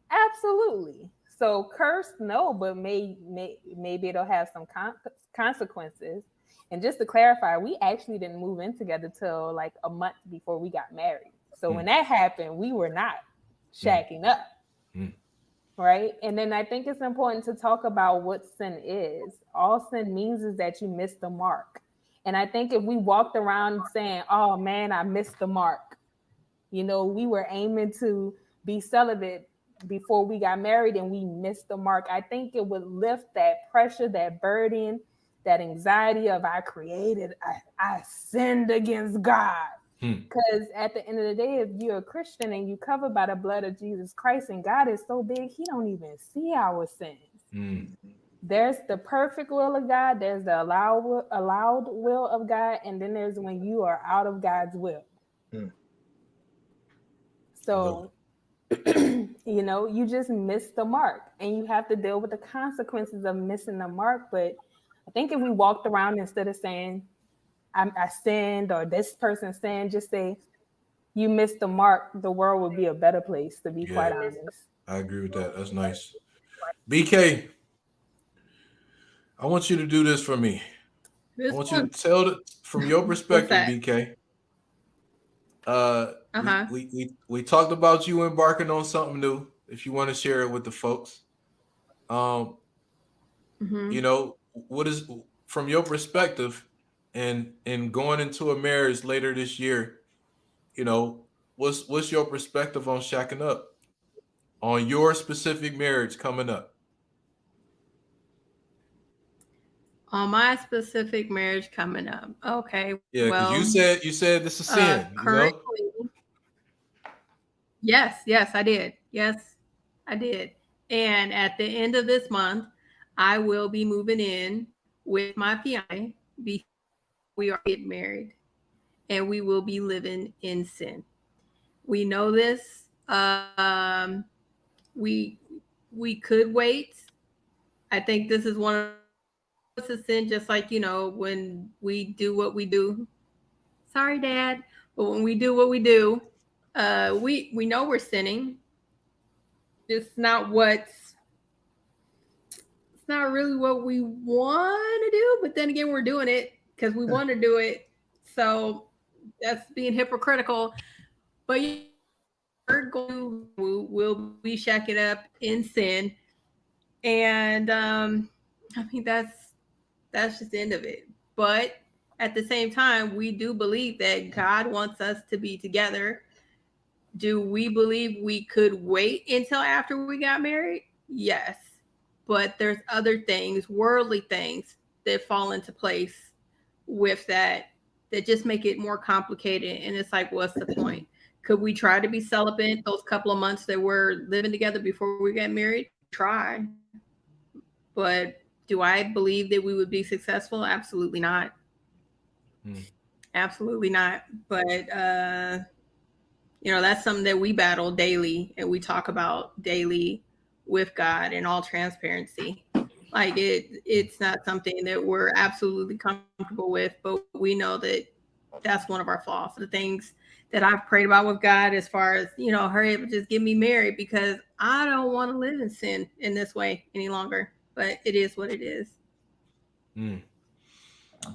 Speaker 4: Absolutely. So cursed, no, but maybe it'll have some consequences. And just to clarify, we actually didn't move in together till like a month before we got married. So when that happened, we were not shacking up. Right. And then I think it's important to talk about what sin is. All sin means is that you missed the mark. And I think if we walked around saying, oh man, I missed the mark, you know, we were aiming to be celibate before we got married and we missed the mark, I think it would lift that pressure, that burden, that anxiety of I sinned against God. Because at the end of the day, if you're a Christian and you covered by the blood of Jesus Christ and God is so big, he don't even see our sins. There's the perfect will of God, there's the allowed will of God, and then there's when you are out of God's will. So, you know, you just missed the mark and you have to deal with the consequences of missing the mark. But I think if we walked around instead of saying I sinned or this person sinned, just say you missed the mark, the world would be a better place, to be quite
Speaker 1: Yeah,
Speaker 4: honest.
Speaker 1: I agree with that. That's nice. BK, I want you to do this for me. I
Speaker 2: This
Speaker 1: want you
Speaker 2: one.
Speaker 1: to tell from your perspective,
Speaker 2: that?
Speaker 1: BK.
Speaker 2: Uh-huh.
Speaker 1: We talked about you embarking on something new. If you want to share it with the folks,
Speaker 2: Mm-hmm.
Speaker 1: you know, what is from your perspective, and going into a marriage later this year, you know, what's your perspective on shacking up, on your specific marriage coming up?
Speaker 2: On my specific marriage coming up. Okay.
Speaker 1: Yeah, because
Speaker 2: Well,
Speaker 1: you said this is sin, you know.
Speaker 2: currently, yes, I did. Yes, I did. And at the end of this month, I will be moving in with my fiance before we are getting married, and we will be living in sin. We know this. We could wait. I think this is one of us a sin, just like when we do what we do. Sorry, Dad, but when we do what we do, we know we're sinning. It's not it's not really what we want to do, but then again, we're doing it because we want to do it. So that's being hypocritical. But we'll be shacking up in sin, and I mean that's just the end of it. But at the same time, we do believe that God wants us to be together. Do we believe we could wait until after we got married? Yes. But there's other things, worldly things, that fall into place with that just make it more complicated. And it's like, what's the point? Could we try to be celibate those couple of months that we're living together before we get married? Try. But do I believe that we would be successful? Absolutely not. Absolutely not. But that's something that we battle daily and we talk about daily with God in all transparency. Like it's not something that we're absolutely comfortable with, but we know that that's one of our flaws. The things that I've prayed about with God, as far as, hurry up and just get me married, because I don't want to live in sin in this way any longer. But it is what it is.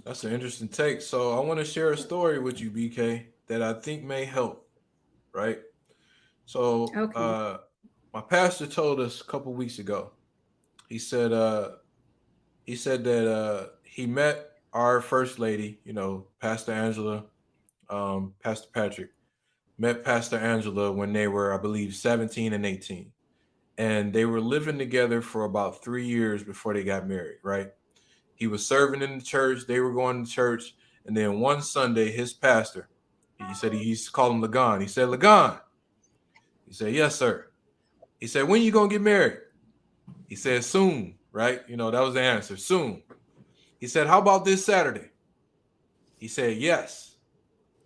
Speaker 1: That's an interesting take. So I want to share a story with you, BK, that I think may help. Right. So
Speaker 2: Okay.
Speaker 1: my pastor told us a couple weeks ago. He said that he met our first lady, Pastor Angela, Pastor Patrick, met Pastor Angela when they were, I believe, 17 and 18. And they were living together for about 3 years before they got married, right? He was serving in the church, they were going to church, and then one Sunday, his pastor, he said he used to call him Lagan. He said, Lagan. He said, yes, sir. He said, when you going to get married? He said, soon, right? That was the answer, soon. He said, how about this Saturday? He said, yes.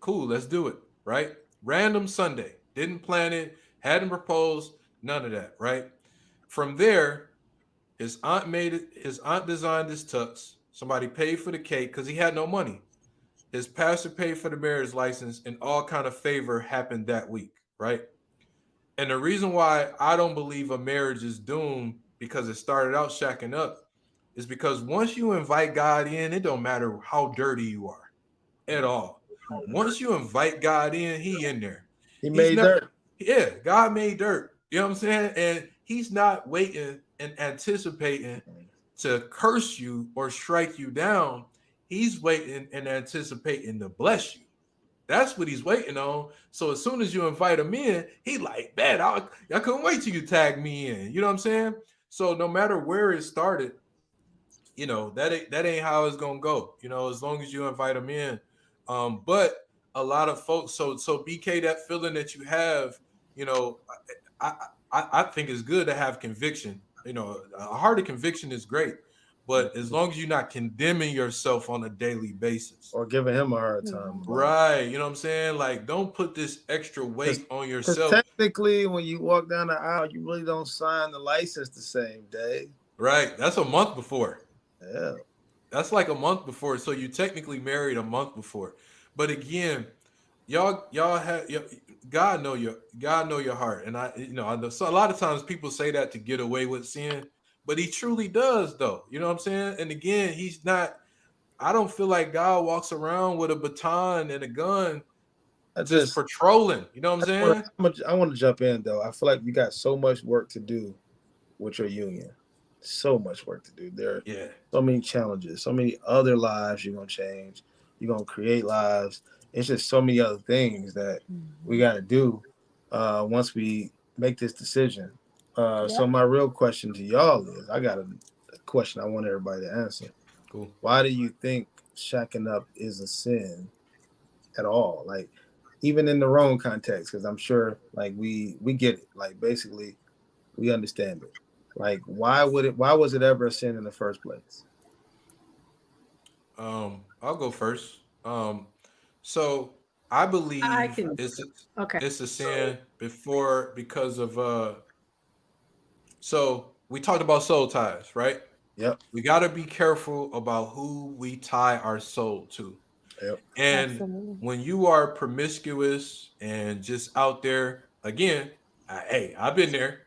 Speaker 1: Cool, let's do it, right? Random Sunday. Didn't plan it, hadn't proposed, none of that, right? From there, his aunt designed his tux. Somebody paid for the cake because he had no money. His pastor paid for the marriage license, and all kind of favor happened that week, right? And the reason why I don't believe a marriage is doomed because it started out shacking up is because once you invite God in, it don't matter how dirty you are at all. Once you invite God in, he in there.
Speaker 3: He made dirt.
Speaker 1: Yeah, God made dirt. You know what I'm saying? And he's not waiting and anticipating to curse you or strike you down. He's waiting and anticipating to bless you. That's what he's waiting on. So as soon as you invite him in, he like, man, I couldn't wait till you tag me in. You know what I'm saying? So no matter where it started, that ain't how it's gonna go. As long as you invite him in. But a lot of folks, so BK, that feeling that you have, I think it's good to have conviction. A heart of conviction is great. But as long as you're not condemning yourself on a daily basis.
Speaker 3: Or giving him a hard time.
Speaker 1: Right. You know what I'm saying? Like, don't put this extra weight on yourself.
Speaker 3: Technically, when you walk down the aisle, you really don't sign the license the same day.
Speaker 1: Right. That's a month before.
Speaker 3: Yeah.
Speaker 1: That's like a month before. So you technically married a month before. But again, y'all have God know your heart. And I know so a lot of times people say that to get away with sin, but he truly does though. You know what I'm saying? And again, he's not. I don't feel like God walks around with a baton and a gun
Speaker 3: I
Speaker 1: just
Speaker 3: just
Speaker 1: patrolling. You know what I'm saying?
Speaker 3: I want to jump in though. I feel like you got so much work to do with your union. So much work to do. There are
Speaker 1: Yeah.
Speaker 3: so many challenges, so many other lives you're gonna change. You're gonna create lives. It's just so many other things that we got to do once we make this decision. So my real question to y'all is, I got a question I want everybody to answer.
Speaker 1: Cool.
Speaker 3: Why do you think shacking up is a sin at all? Like, even in the wrong context, because I'm sure like we get it. Like, basically, we understand it. Like, why was it ever a sin in the first place?
Speaker 1: I'll go first. So I
Speaker 2: I
Speaker 1: believe
Speaker 2: can. Okay.
Speaker 1: it's a sin before because of so we talked about soul ties, right?
Speaker 3: Yep.
Speaker 1: We got to be careful about who we tie our soul to.
Speaker 3: Yep.
Speaker 1: And
Speaker 4: Absolutely.
Speaker 1: when you are promiscuous and just out there, again, hey, I've been there.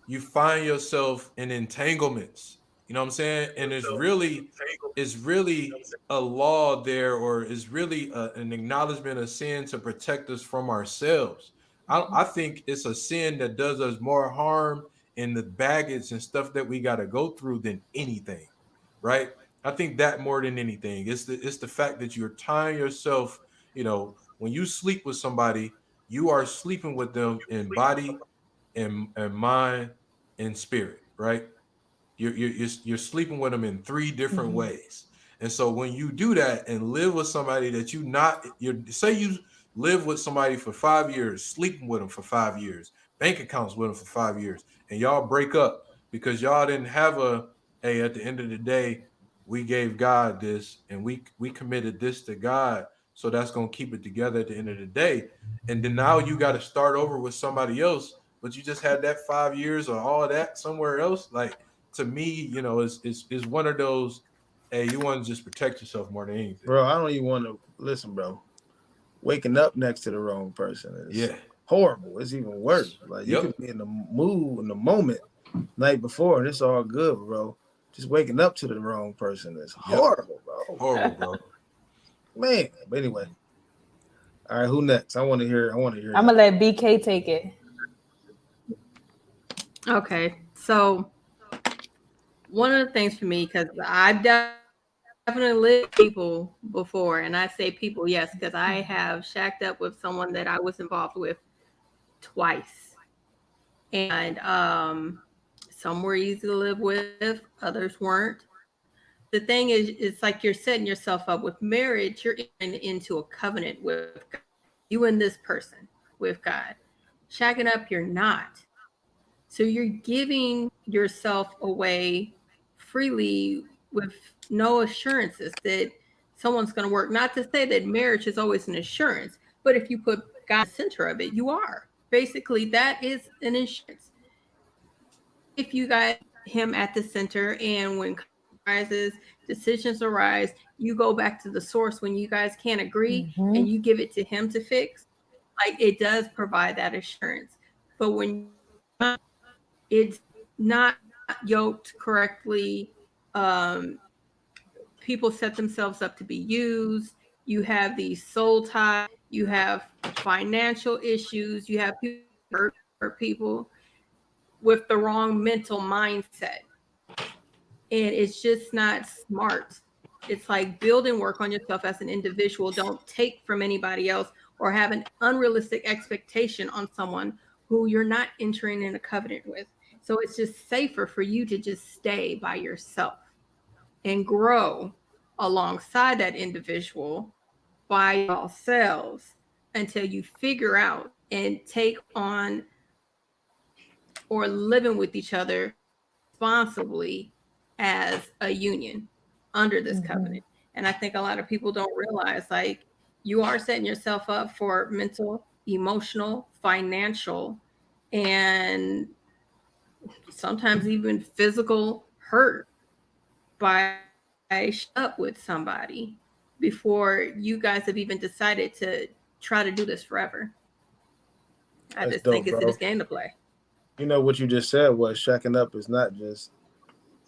Speaker 1: You find yourself in entanglements. You know what I'm saying? And it's really a law there, or is really an acknowledgement of sin to protect us from ourselves. I think it's a sin that does us more harm in the baggage and stuff that we got to go through than anything, right? I think that more than anything, it's the fact that you're tying yourself. When you sleep with somebody, you are sleeping with them in body and mind and spirit, right? You're sleeping with them in three different ways. And so when you do that and live with somebody that say you live with somebody for 5 years, sleeping with them for 5 years, bank accounts with them for 5 years, and y'all break up because y'all didn't have hey, at the end of the day, we gave God this and we committed this to God. So that's gonna keep it together at the end of the day. And then now you got to start over with somebody else, but you just had that 5 years or all that somewhere else. Like, to me, is one of those. Hey, you want to just protect yourself more than anything,
Speaker 3: Bro, I don't even want to listen, bro. Waking up next to the wrong person is
Speaker 1: Yeah.
Speaker 3: horrible. It's even worse. Like, you
Speaker 1: Yep.
Speaker 3: could be in the mood in the moment night before, and it's all good, bro. Just waking up to the wrong person is horrible, bro.
Speaker 1: Horrible, bro.
Speaker 3: Man. But anyway. All right, who next? I want to hear.
Speaker 4: I'm gonna let BK take it.
Speaker 2: Okay. So one of the things for me, because I've definitely lived with people before, and I say people, yes, because I have shacked up with someone that I was involved with twice. And some were easy to live with, others weren't. The thing is, it's like you're setting yourself up with marriage. You're into a covenant with God, you and this person with God. Shacking up, you're not. So you're giving yourself away freely with no assurances that someone's going to work. Not to say that marriage is always an assurance, but if you put God at the center of it, you are. Basically, that is an insurance. If you got him at the center, and when arises, decisions arise, you go back to the source when you guys can't agree, and you give it to him to fix. Like, it does provide that assurance. But when it's not yoked correctly, people set themselves up to be used. You have these soul ties, you have financial issues, you have people hurt people with the wrong mental mindset. And it's just not smart. It's like build and work on yourself as an individual. Don't take from anybody else or have an unrealistic expectation on someone who you're not entering in a covenant with. So it's just safer for you to just stay by yourself and grow alongside that individual by yourselves until you figure out and take on or living with each other responsibly as a union under this covenant. And I think a lot of people don't realize, like, you are setting yourself up for mental, emotional, financial, and sometimes even physical hurt by up with somebody before you guys have even decided to try to do this forever. I
Speaker 3: That's
Speaker 2: just think
Speaker 3: dope,
Speaker 2: it's
Speaker 3: bro.
Speaker 2: this game to play.
Speaker 3: You know what you just said was shacking up is not just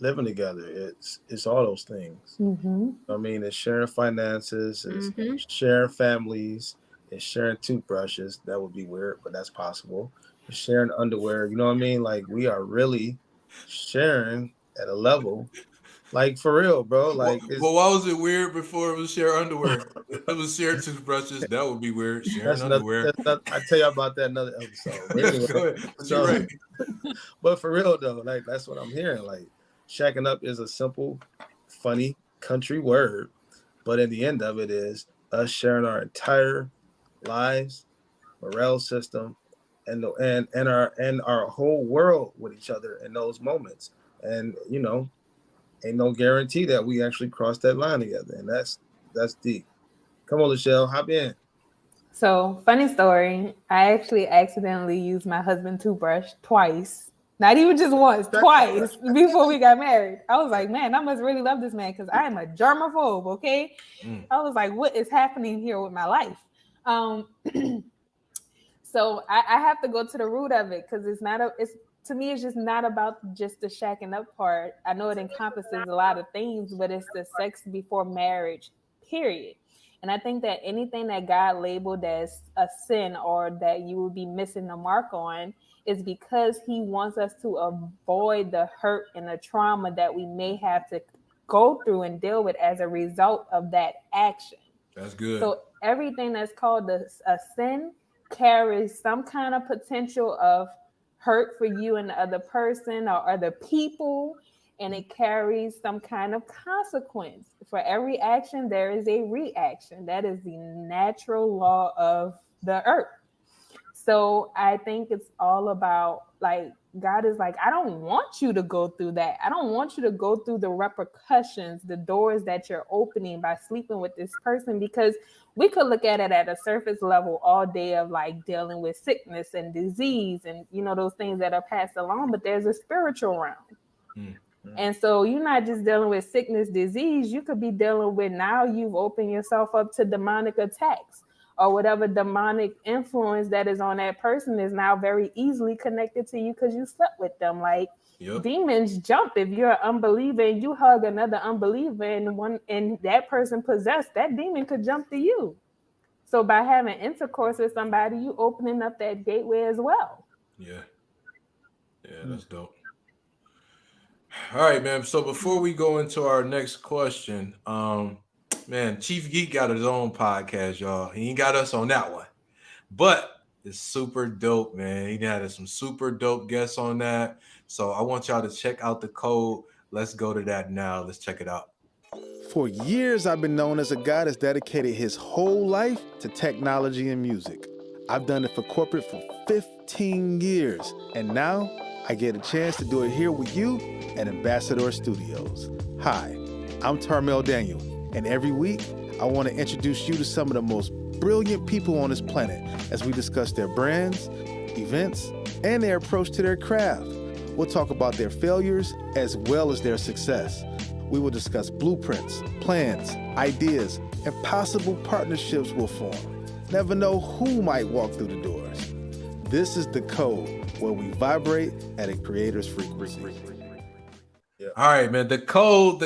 Speaker 3: living together. It's all those things.
Speaker 4: Mm-hmm.
Speaker 3: I mean, it's sharing finances, it's
Speaker 2: Mhm.
Speaker 3: sharing families, it's sharing toothbrushes. That would be weird, but that's possible. It's sharing underwear. You know what I mean? Like we are really sharing at a level, like for real, bro. Like it's
Speaker 1: Well, why was it weird before it was share underwear? It was share toothbrushes. That would be weird. Sharing underwear.
Speaker 3: I tell you about that another episode. But
Speaker 1: Yeah,
Speaker 3: anyway,
Speaker 1: go ahead. But
Speaker 3: so,
Speaker 1: you're right.
Speaker 3: but for real though, like that's what I'm hearing. Like shacking up is a simple, funny country word, but at the end of it is us sharing our entire lives, morale system, and our whole world with each other in those moments. And you know, ain't no guarantee that we actually cross that line together. And that's deep. Come on, Michelle, hop in.
Speaker 4: So, funny story. I actually accidentally used my husband's toothbrush twice. Not even just once, twice before we got married. I was like, man, I must really love this man because I am a germaphobe, okay? I was like, what is happening here with my life? So I have to go to the root of it because to me, it's just not about just the shacking up part. I know it encompasses a lot of things, but it's the sex before marriage, period. And I think that anything that God labeled as a sin or that you will be missing the mark on is because he wants us to avoid the hurt and the trauma that we may have to go through and deal with as a result of that action.
Speaker 1: That's good.
Speaker 4: So everything that's called a sin carries some kind of potential of hurt for you and the other person or other people, and it carries some kind of consequence. For every action, there is a reaction. That is the natural law of the earth. So I think it's all about like God is like, I don't want you to go through that. I don't want you to go through the repercussions, the doors that you're opening by sleeping with this person, because we could look at it at a surface level all day of like dealing with sickness and disease and, you know, those things that are passed along, but there's a spiritual realm. Mm-hmm. And so you're not just dealing with sickness, disease, you could be dealing with now you've opened yourself up to demonic attacks. Or whatever demonic influence that is on that person is now very easily connected to you because you slept with them. Like demons jump if you're an unbeliever and you hug another unbeliever and that person possessed, that demon could jump to you. So by having intercourse with somebody, you opening up that gateway as well.
Speaker 1: Yeah, that's dope. All right, man. So before we go into our next question, man, Chief Geek got his own podcast, y'all. He ain't got us on that one, but it's super dope, man. He had some super dope guests on that. So I want y'all to check out the code. Let's go to that now. Let's check it out.
Speaker 6: For years, I've been known as a guy that's dedicated his whole life to technology and music. I've done it for corporate for 15 years, and now I get a chance to do it here with you at Ambassador Studios. Hi, I'm Tarmel Daniel, and every week, I want to introduce you to some of the most brilliant people on this planet as we discuss their brands, events, and their approach to their craft. We'll talk about their failures as well as their success. We will discuss blueprints, plans, ideas, and possible partnerships we'll form. Never know who might walk through the doors. This is The Code, where we vibrate at a creator's frequency.
Speaker 1: Yeah. All right, man. The code,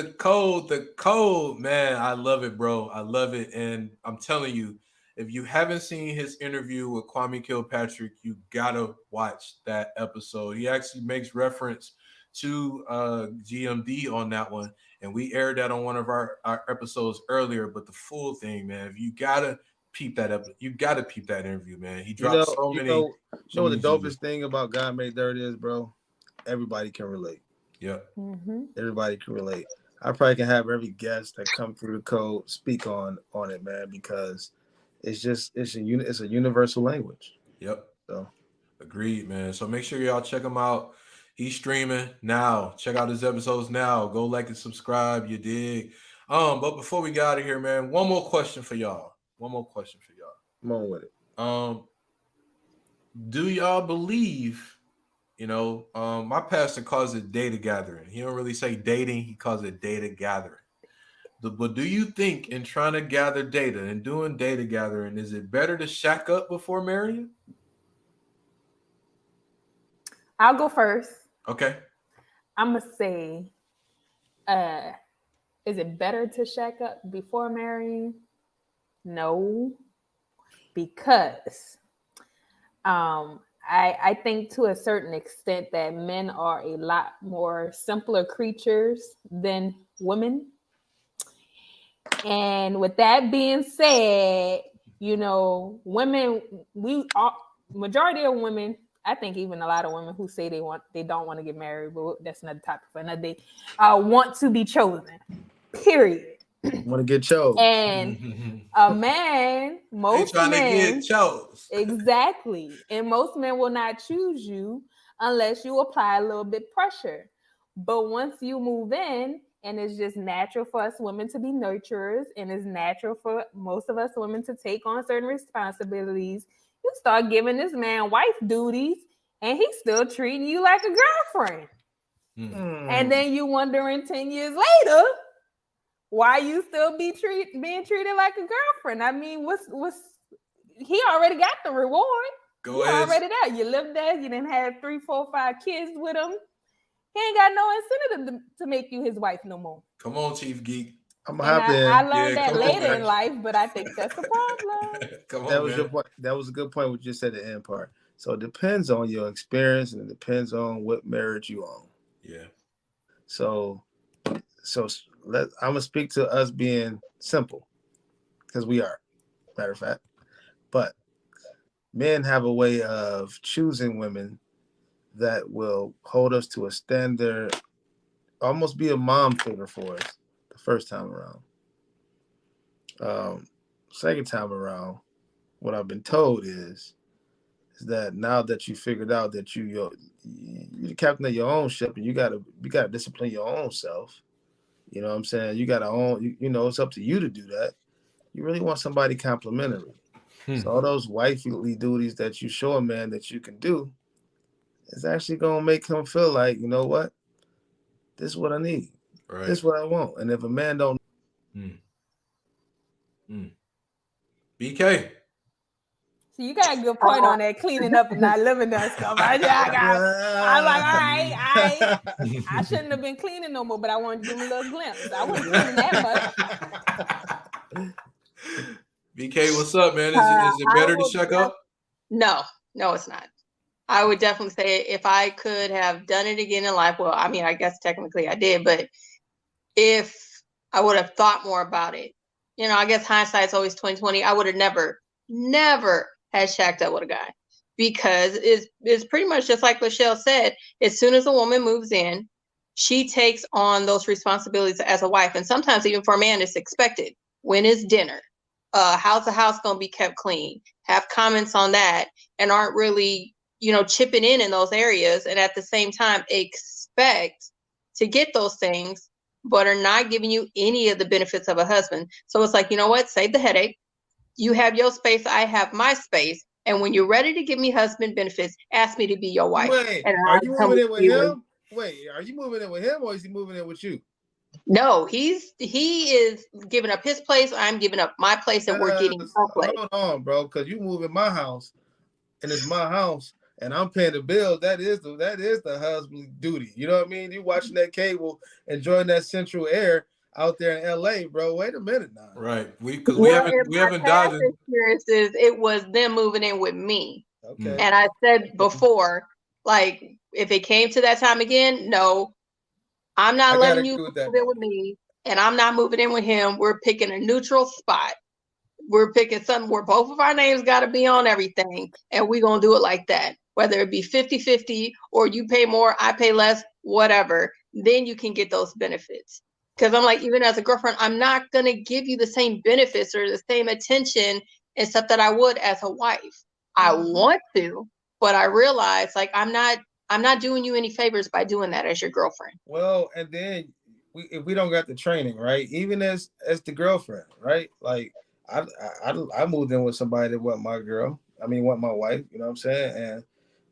Speaker 1: man. I love it, bro. I love it. And I'm telling you, if you haven't seen his interview with Kwame Kilpatrick, you gotta watch that episode. He actually makes reference to GMD on that one, and we aired that on one of our episodes earlier. But the full thing, man, if you gotta peep that up, you gotta peep that interview, man. He dropped so many.
Speaker 3: You know what the dopest thing about God Made Dirt is, bro? Everybody can relate.
Speaker 1: Yeah.
Speaker 4: Mm-hmm.
Speaker 3: Everybody can relate. I probably can have every guest that come through the code speak on it, man, because it's a universal language.
Speaker 1: Yep.
Speaker 3: So
Speaker 1: agreed, man. So make sure y'all check him out. He's streaming now. Check out his episodes now. Go like and subscribe. You dig? But before we get out of here, man, one more question for y'all. Come
Speaker 3: on with it.
Speaker 1: Do y'all believe? My pastor calls it data gathering. He don't really say dating. He calls it data gathering. But do you think in trying to gather data and doing data gathering, is it better to shack up before marrying?
Speaker 4: I'll go first.
Speaker 1: Okay.
Speaker 4: I'm gonna say, is it better to shack up before marrying? No, because I think to a certain extent that men are a lot more simpler creatures than women. And with that being said, women, majority of women, I think even a lot of women who say they don't want to get married, but that's another topic for another day, want to be chosen. Period.
Speaker 3: Want to get chosen.
Speaker 4: And a man, most
Speaker 1: trying
Speaker 4: men,
Speaker 1: to get chose.
Speaker 4: Exactly. And most men will not choose you unless you apply a little bit pressure. But once you move in, and it's just natural for us women to be nurturers, and it's natural for most of us women to take on certain responsibilities, you start giving this man wife duties, and he's still treating you like a girlfriend. And then you wondering 10 years later why you still being treated like a girlfriend. I mean, what's he already got the reward.
Speaker 1: Go ahead.
Speaker 4: Already there. You lived there. You didn't have 3, 4, 5 kids with him. He ain't got no incentive to make you his wife no more.
Speaker 1: Come on, Chief Geek.
Speaker 3: I'm happy.
Speaker 4: I learned that later in life, but I think that's the problem.
Speaker 1: Come on,
Speaker 3: that was
Speaker 1: man.
Speaker 3: your point. That was a good point. What you said at the end part. So it depends on your experience, and it depends on what marriage you own.
Speaker 1: Yeah.
Speaker 3: So I'm gonna speak to us being simple, because we are, matter of fact. But men have a way of choosing women that will hold us to a standard, almost be a mom figure for us the first time around. Second time around, what I've been told is that now that you figured out that you're the captain of your own ship, and you gotta discipline your own self. You know what I'm saying? You gotta own. It's up to you to do that. You really want somebody complimentary. So all those wifely duties that you show a man that you can do is actually gonna make him feel like, you know what? This is what I need. Right. This is what I want. And if a man don't
Speaker 1: BK.
Speaker 4: So you got a good point on that cleaning up and not living there stuff. I'm like, all right. I shouldn't have been cleaning no more, but I wanted to give him a little glimpse. I wasn't cleaning that much.
Speaker 1: BK, what's up, man? Is it better to shack up?
Speaker 2: No, it's not. I would definitely say if I could have done it again in life, well, I mean, I guess technically I did, but if I would have thought more about it, I guess hindsight's always 20/20. I would have never had shacked up with a guy, because it's pretty much just like Lachelle said. As soon as a woman moves in, she takes on those responsibilities as a wife. And sometimes even for a man, it's expected. When is dinner? How's the house going to be kept clean? Have comments on that, and aren't really, chipping in those areas. And at the same time, expect to get those things, but are not giving you any of the benefits of a husband. So it's like, you know what? Save the headache. You have your space. I have my space. And when you're ready to give me husband benefits, ask me to be your wife.
Speaker 3: Wait, are you moving in with him? Wait, are you moving in with him, or is he moving in with you?
Speaker 2: No, he is giving up his place. I'm giving up my place, and we're getting our place.
Speaker 3: Hold on, bro, because you move in my house, and it's my house, and I'm paying the bills. That is the husband's duty. You know what I mean? You watching that cable, enjoying that central air out there in LA, bro. Wait a minute now.
Speaker 1: Right. We haven't died in
Speaker 2: experiences. It was them moving in with me.
Speaker 3: Okay.
Speaker 2: And I said before, like, if it came to that time again, no, I'm not letting you move in with me, and I'm not moving in with him. We're picking a neutral spot. We're picking something where both of our names got to be on everything, and we're going to do it like that. Whether it be 50-50 or you pay more, I pay less, whatever, then you can get those benefits. Because I'm like, even as a girlfriend, I'm not going to give you the same benefits or the same attention and stuff that I would as a wife. I want to, but I realize, like, I'm not doing you any favors by doing that as your girlfriend.
Speaker 3: Well, and then if we don't got the training, right? Even as the girlfriend, right? Like I moved in with somebody that wasn't my girl. I mean, wasn't my wife. You know what I'm saying? And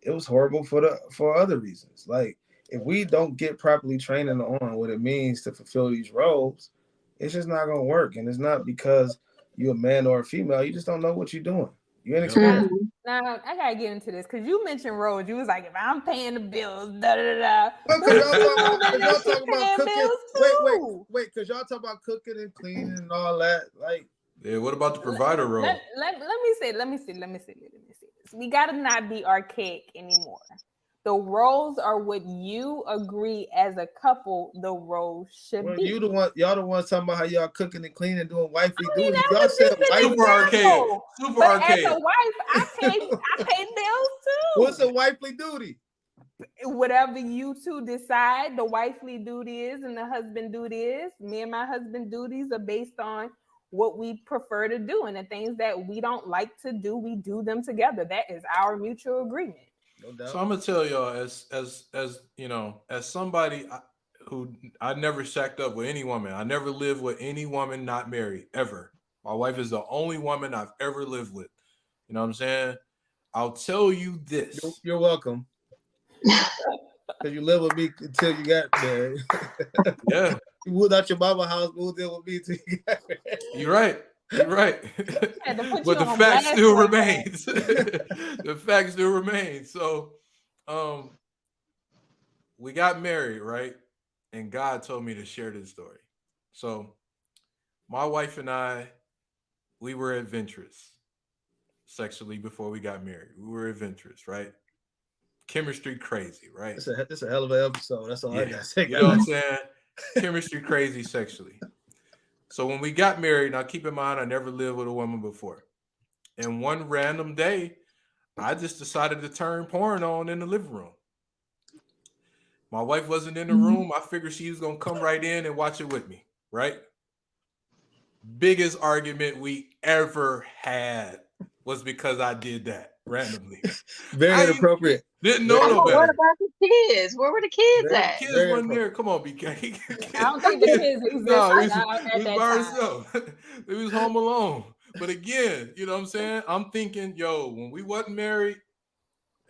Speaker 3: it was horrible for other reasons. Like, if we don't get properly trained on what it means to fulfill these roles, It's just not gonna work, and it's not because you're a man or a female. You just don't know what you're doing. You're inexperienced.
Speaker 4: Now I gotta get into this because you mentioned roads. You was like, if I'm paying the bills, da da da.
Speaker 3: Well,
Speaker 4: But
Speaker 3: y'all talking about
Speaker 4: paying
Speaker 3: cooking.
Speaker 4: bills too.
Speaker 3: Wait, because y'all talk about cooking and cleaning and all that. Like,
Speaker 1: Yeah, what about the provider role?
Speaker 4: Let me say this. We gotta not be archaic anymore. The roles are what you agree as a couple the roles should
Speaker 3: well,
Speaker 4: be.
Speaker 3: y'all the ones talking about how y'all cooking and cleaning and doing wifey
Speaker 4: I mean,
Speaker 3: duties.
Speaker 4: that
Speaker 3: Y'all
Speaker 4: was
Speaker 3: said
Speaker 4: just an
Speaker 3: wifey.
Speaker 1: Super archaic.
Speaker 4: example.
Speaker 1: Super
Speaker 4: But
Speaker 1: archaic.
Speaker 4: as a wife, I pay bills too.
Speaker 3: What's a wifely duty?
Speaker 4: Whatever you two decide the wifely duty is and the husband duty is. Me and my husband duties are based on what we prefer to do, and the things that we don't like to do, we do them together. That is our mutual agreement.
Speaker 3: No doubt.
Speaker 1: So I'm gonna tell y'all, as you know, as somebody who I never shacked up with any woman. I never lived with any woman not married ever. My wife is the only woman I've ever lived with. You know what I'm saying? I'll tell you this.
Speaker 3: You're welcome. Because you live with me until you got married.
Speaker 1: Yeah,
Speaker 3: You moved out your mama house, moved in with me until you got married.
Speaker 1: you're right. You're right.
Speaker 4: Had to put
Speaker 1: But
Speaker 4: you
Speaker 1: the
Speaker 4: on
Speaker 1: fact
Speaker 4: blast
Speaker 1: still
Speaker 4: like that.
Speaker 1: remains. The fact still remains. So we got married, right? And God told me to share this story. So my wife and I, we were adventurous sexually before we got married. We were adventurous, right? Chemistry crazy, right?
Speaker 3: It's a hell of an episode. That's all I
Speaker 1: Yeah.
Speaker 3: got to say.
Speaker 1: You know what I'm saying? Chemistry crazy sexually. So when we got married, now keep in mind, I never lived with a woman before. And one random day, I just decided to turn porn on in the living room. My wife wasn't in the room. I figured she was going to come right in and watch it with me, right? Biggest argument we ever had was because I did that randomly.
Speaker 3: Very inappropriate.
Speaker 1: Didn't know
Speaker 3: Very
Speaker 1: no
Speaker 7: What
Speaker 1: better.
Speaker 7: about the kids? Where were the kids
Speaker 3: Very-
Speaker 7: at?
Speaker 1: Kids
Speaker 3: Very
Speaker 1: wasn't there. Come on, BK.
Speaker 4: I don't think the kids exist
Speaker 1: No, we
Speaker 4: at
Speaker 1: was
Speaker 4: that
Speaker 1: by
Speaker 4: time.
Speaker 1: ourselves. We was home alone. But again, you know what I'm saying? I'm thinking, yo, when we wasn't married,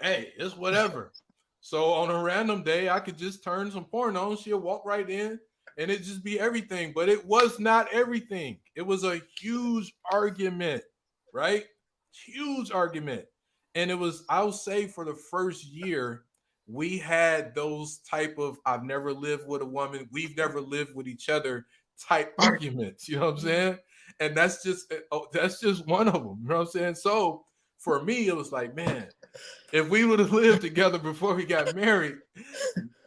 Speaker 1: hey, it's whatever. So on a random day, I could just turn some porn on. She'll walk right in and it just be everything. But it was not everything. It was a huge argument, right? Huge argument. And it was, I'll say, for the first year, we had those type of I've never lived with a woman, we've never lived with each other type arguments. You know what I'm saying? And that's just one of them. You know what I'm saying? So for me, it was like, man, if we would have lived together before we got married,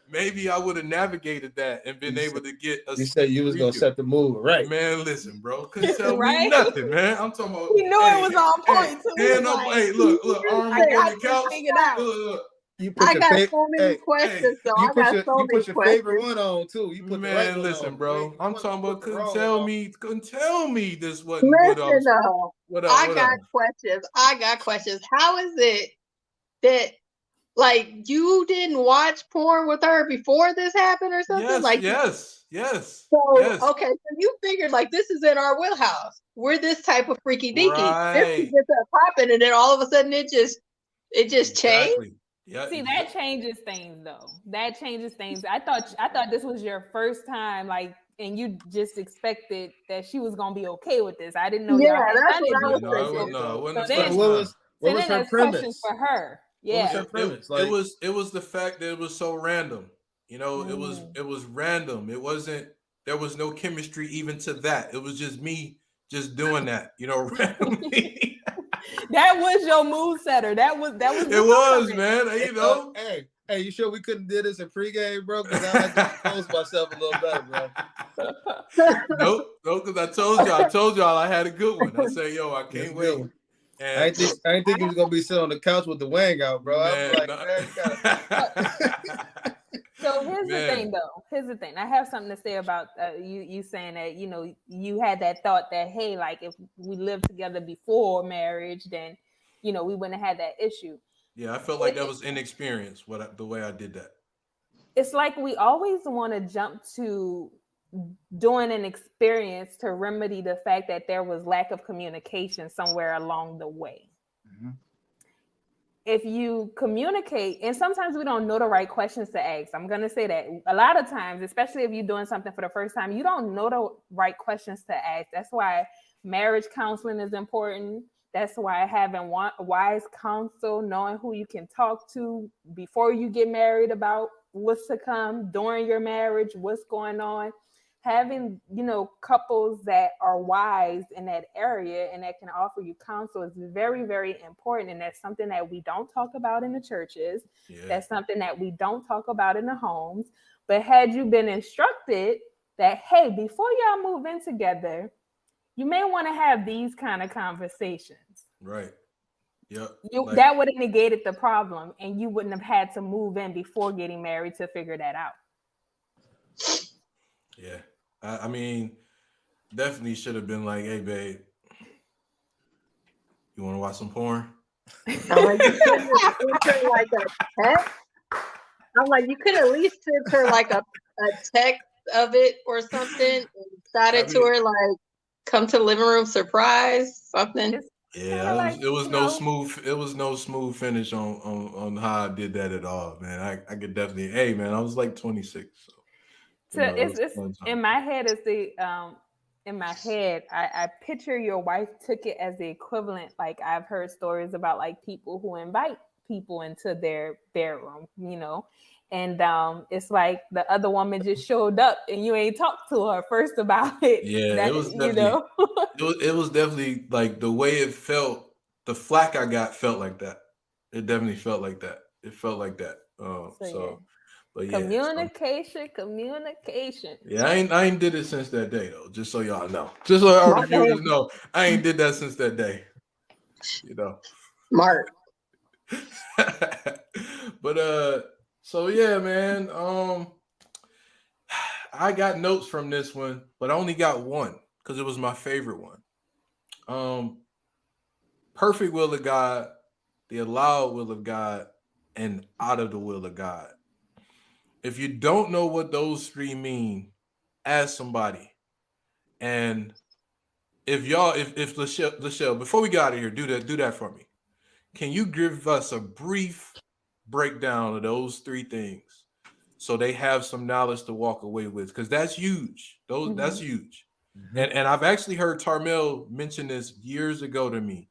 Speaker 1: maybe I would have navigated that and been able to get a.
Speaker 3: You said you was gonna set the mood, right?
Speaker 1: Man, listen, bro, couldn't tell
Speaker 4: Right?
Speaker 1: me nothing, man. I'm talking about.
Speaker 4: He knew it was on point too.
Speaker 1: Hey,
Speaker 4: He was like,
Speaker 1: hey, look, arm
Speaker 4: I
Speaker 1: up
Speaker 4: got
Speaker 1: on the couch.
Speaker 4: this figured out.
Speaker 1: Look.
Speaker 3: You put
Speaker 7: I
Speaker 3: your
Speaker 7: got
Speaker 3: favorite.
Speaker 7: so many questions, though. I got so
Speaker 3: You
Speaker 7: many
Speaker 3: put your
Speaker 7: questions.
Speaker 3: favorite one on too. You put the right
Speaker 1: Man,
Speaker 3: one
Speaker 1: listen,
Speaker 3: on.
Speaker 1: bro. I'm
Speaker 3: Put-
Speaker 1: talking about
Speaker 3: put the wrong
Speaker 1: couldn't tell me this wasn't what I
Speaker 7: Listen,
Speaker 1: was.
Speaker 7: though.
Speaker 1: What up?
Speaker 7: I
Speaker 1: What
Speaker 7: got
Speaker 1: up?
Speaker 7: questions. I got questions. How is it that, like, you didn't watch porn with her before this happened or something?
Speaker 1: Yes,
Speaker 7: like,
Speaker 1: yes.
Speaker 7: So,
Speaker 1: Yes.
Speaker 7: okay, so you figured, like, this is in our wheelhouse. We're this type of freaky deaky. This
Speaker 1: Right.
Speaker 7: is just popping, and then all of a sudden it just changed.
Speaker 1: Exactly. Yeah.
Speaker 4: See, that changes things though. That changes things. I thought this was your first time, like, and you just expected that she was gonna be okay with this. I didn't know.
Speaker 7: Yeah,
Speaker 4: y'all had
Speaker 7: that's
Speaker 4: done
Speaker 7: what
Speaker 4: it
Speaker 7: I was
Speaker 4: before.
Speaker 7: thinking.
Speaker 1: No, it wasn't
Speaker 4: So
Speaker 1: the
Speaker 4: then-
Speaker 1: first
Speaker 3: What
Speaker 1: time.
Speaker 3: was
Speaker 4: So
Speaker 3: what
Speaker 4: then
Speaker 3: was her
Speaker 4: there's questions
Speaker 3: premise?
Speaker 4: for her.
Speaker 3: What was
Speaker 4: Yeah.
Speaker 3: her premise? Like,
Speaker 1: It was the fact that it was so random. You know, it was random. It wasn't. There was no chemistry even to that. It was just me just doing that. You know, randomly.
Speaker 4: That was your mood setter. That was.
Speaker 1: It
Speaker 4: the
Speaker 1: was,
Speaker 4: moment.
Speaker 1: man. You know.
Speaker 3: hey, you sure we couldn't do this in pregame, bro? Because I like to expose myself a little better, bro.
Speaker 1: Nope, because I told y'all I had a good one. I say, yo, I can't wait.
Speaker 3: Good.
Speaker 1: And
Speaker 3: I ain't think you was gonna be sitting on the couch with the wang out, bro. I was
Speaker 1: Man,
Speaker 3: like,
Speaker 1: no.
Speaker 3: man, you gotta.
Speaker 4: So here's the
Speaker 1: Man.
Speaker 4: thing, though. Here's the thing. I have something to say about you saying that, you know, you had that thought that, hey, like, if we lived together before marriage, then, you know, we wouldn't have had that issue.
Speaker 1: Yeah, I felt like that was inexperience. The way I did that.
Speaker 4: It's like we always want to jump to doing an experience to remedy the fact that there was lack of communication somewhere along the way. if you communicate, and sometimes we don't know the right questions to ask. I'm going to say that a lot of times, especially if you're doing something for the first time, you don't know the right questions to ask. That's why marriage counseling is important. That's why having wise counsel, knowing who you can talk to before you get married about what's to come during your marriage, what's going on. Having, couples that are wise in that area and that can offer you counsel is very, very important. And that's something that we don't talk about in the churches. Yeah. That's something that we don't talk about in the homes. But had you been instructed that, hey, before y'all move in together, you may want to have these kind of conversations.
Speaker 1: Right. Yep.
Speaker 4: That would have negated the problem, and you wouldn't have had to move in before getting married to figure that out.
Speaker 1: Yeah. I mean, definitely should have been like, hey, babe, you want to watch some porn?
Speaker 7: I'm like, you could enter like a text. I'm like, you could at least send her like a text of it or something and shot it to her like, come to the living room, surprise, something.
Speaker 1: Yeah, it was no smooth finish on how I did that at all, man. I could definitely, hey man, I was like 26.
Speaker 4: So it's in my head is I picture your wife took it as the equivalent. Like I've heard stories about like people who invite people into their bedroom, and it's like the other woman just showed up and you ain't talked to her first about it.
Speaker 1: Yeah, it was definitely, it was definitely like the way it felt. The flack I got felt like that. It definitely felt like that. It felt like that. But yeah,
Speaker 4: communication.
Speaker 1: Yeah, I ain't did it since that day though. Just so y'all know. Just so our viewers know, I ain't did that since that day.
Speaker 7: Mark.
Speaker 1: But so yeah, man. I got notes from this one, but I only got one because it was my favorite one. Perfect will of God, the allowed will of God, and out of the will of God. If you don't know what those three mean, ask somebody. And if Lachelle, before we get out of here, do that for me. Can you give us a brief breakdown of those three things so they have some knowledge to walk away with? Because that's huge. That's huge. Mm-hmm. And I've actually heard Tarmel mention this years ago to me.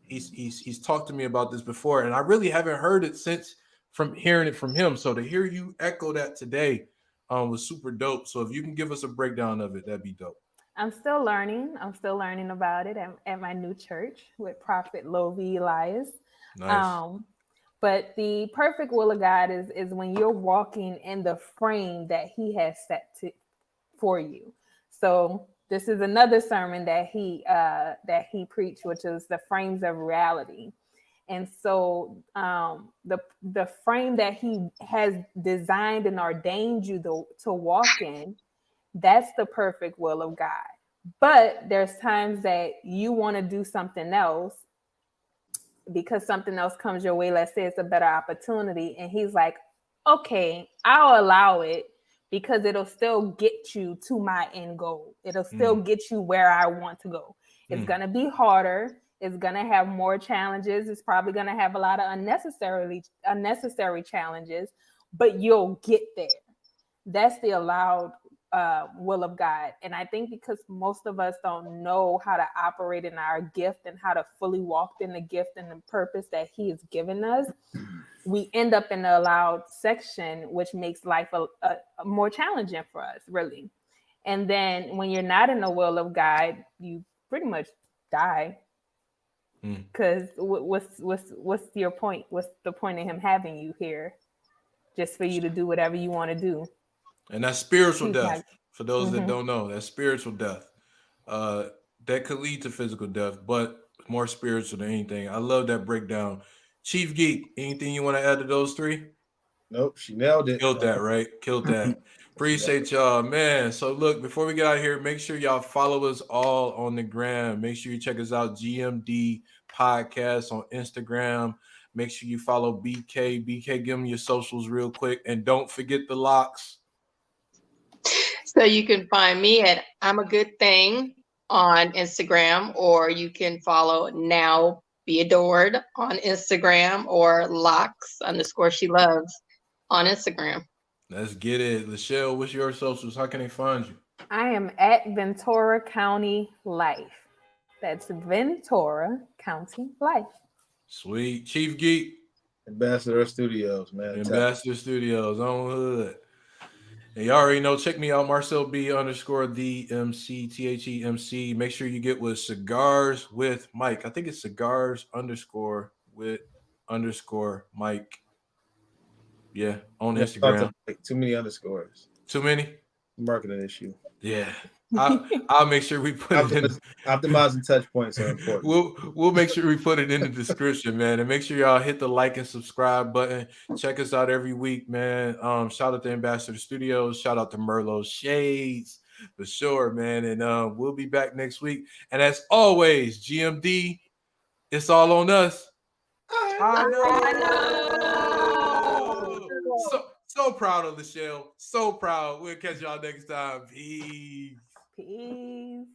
Speaker 1: He's talked to me about this before, and I really haven't heard it since from hearing it from him. So to hear you echo that today was super dope. So if you can give us a breakdown of it, that'd be dope.
Speaker 4: I'm still learning about it at my new church with Prophet Lovie Elias.
Speaker 1: Nice.
Speaker 4: But the perfect will of God is when you're walking in the frame that he has set for you. So this is another sermon that he preached, which is the frames of reality. And so the frame that he has designed and ordained you to walk in, that's the perfect will of God. But there's times that you want to do something else because something else comes your way. Let's say it's a better opportunity. And he's like, okay, I'll allow it because it'll still get you to my end goal. It'll still get you where I want to go. It's going to be harder. It's going to have more challenges. It's probably going to have a lot of unnecessary challenges, but you'll get there. That's the allowed will of God. And I think because most of us don't know how to operate in our gift and how to fully walk in the gift and the purpose that he has given us, we end up in the allowed section, which makes life a more challenging for us, really. And then when you're not in the will of God, you pretty much die. Because what's your point? What's the point of him having you here? Just for you to do whatever you want to do.
Speaker 1: And that's spiritual death. For those that don't know, that's spiritual death. That could lead to physical death, but more spiritual than anything. I love that breakdown. Chief Geek, anything you want to add to those three?
Speaker 3: Nope, she nailed it.
Speaker 1: Killed that, right? Killed that. Appreciate y'all, man. So look, before we get out of here, make sure y'all follow us all on the gram. Make sure you check us out, GMD Podcast on Instagram. Make sure you follow BK. BK, give them your socials real quick. And don't forget the locks.
Speaker 7: So you can find me at I'm a Good Thing on Instagram, or you can follow Now Be Adored on Instagram, or Locks_she_loves on Instagram.
Speaker 1: Let's get it. Lachelle, what's your socials? How can they find you?
Speaker 4: I am at Ventura County Life. That's Ventura County Life.
Speaker 1: Sweet. Chief Geek.
Speaker 3: Ambassador Studios, man.
Speaker 1: Ambassador Studios on Hood. And you already know, check me out, Marcel B_the MC, THEMC. Make sure you get with Cigars with Mike. I think it's cigars_with_Mike. Yeah, on Instagram.
Speaker 3: Too many underscores.
Speaker 1: Too many?
Speaker 3: Marketing issue.
Speaker 1: Yeah. I'll make sure we put it in.
Speaker 3: Optimizing touch points are important.
Speaker 1: We'll make sure we put it in the description, man. And make sure y'all hit the like and subscribe button. Check us out every week, man. Shout out to Ambassador Studios. Shout out to Merlot Shades for sure, man. And we'll be back next week. And as always, GMD, it's all on us. I know. So proud of Lachelle. So proud. We'll catch y'all next time. Peace.
Speaker 4: Peace.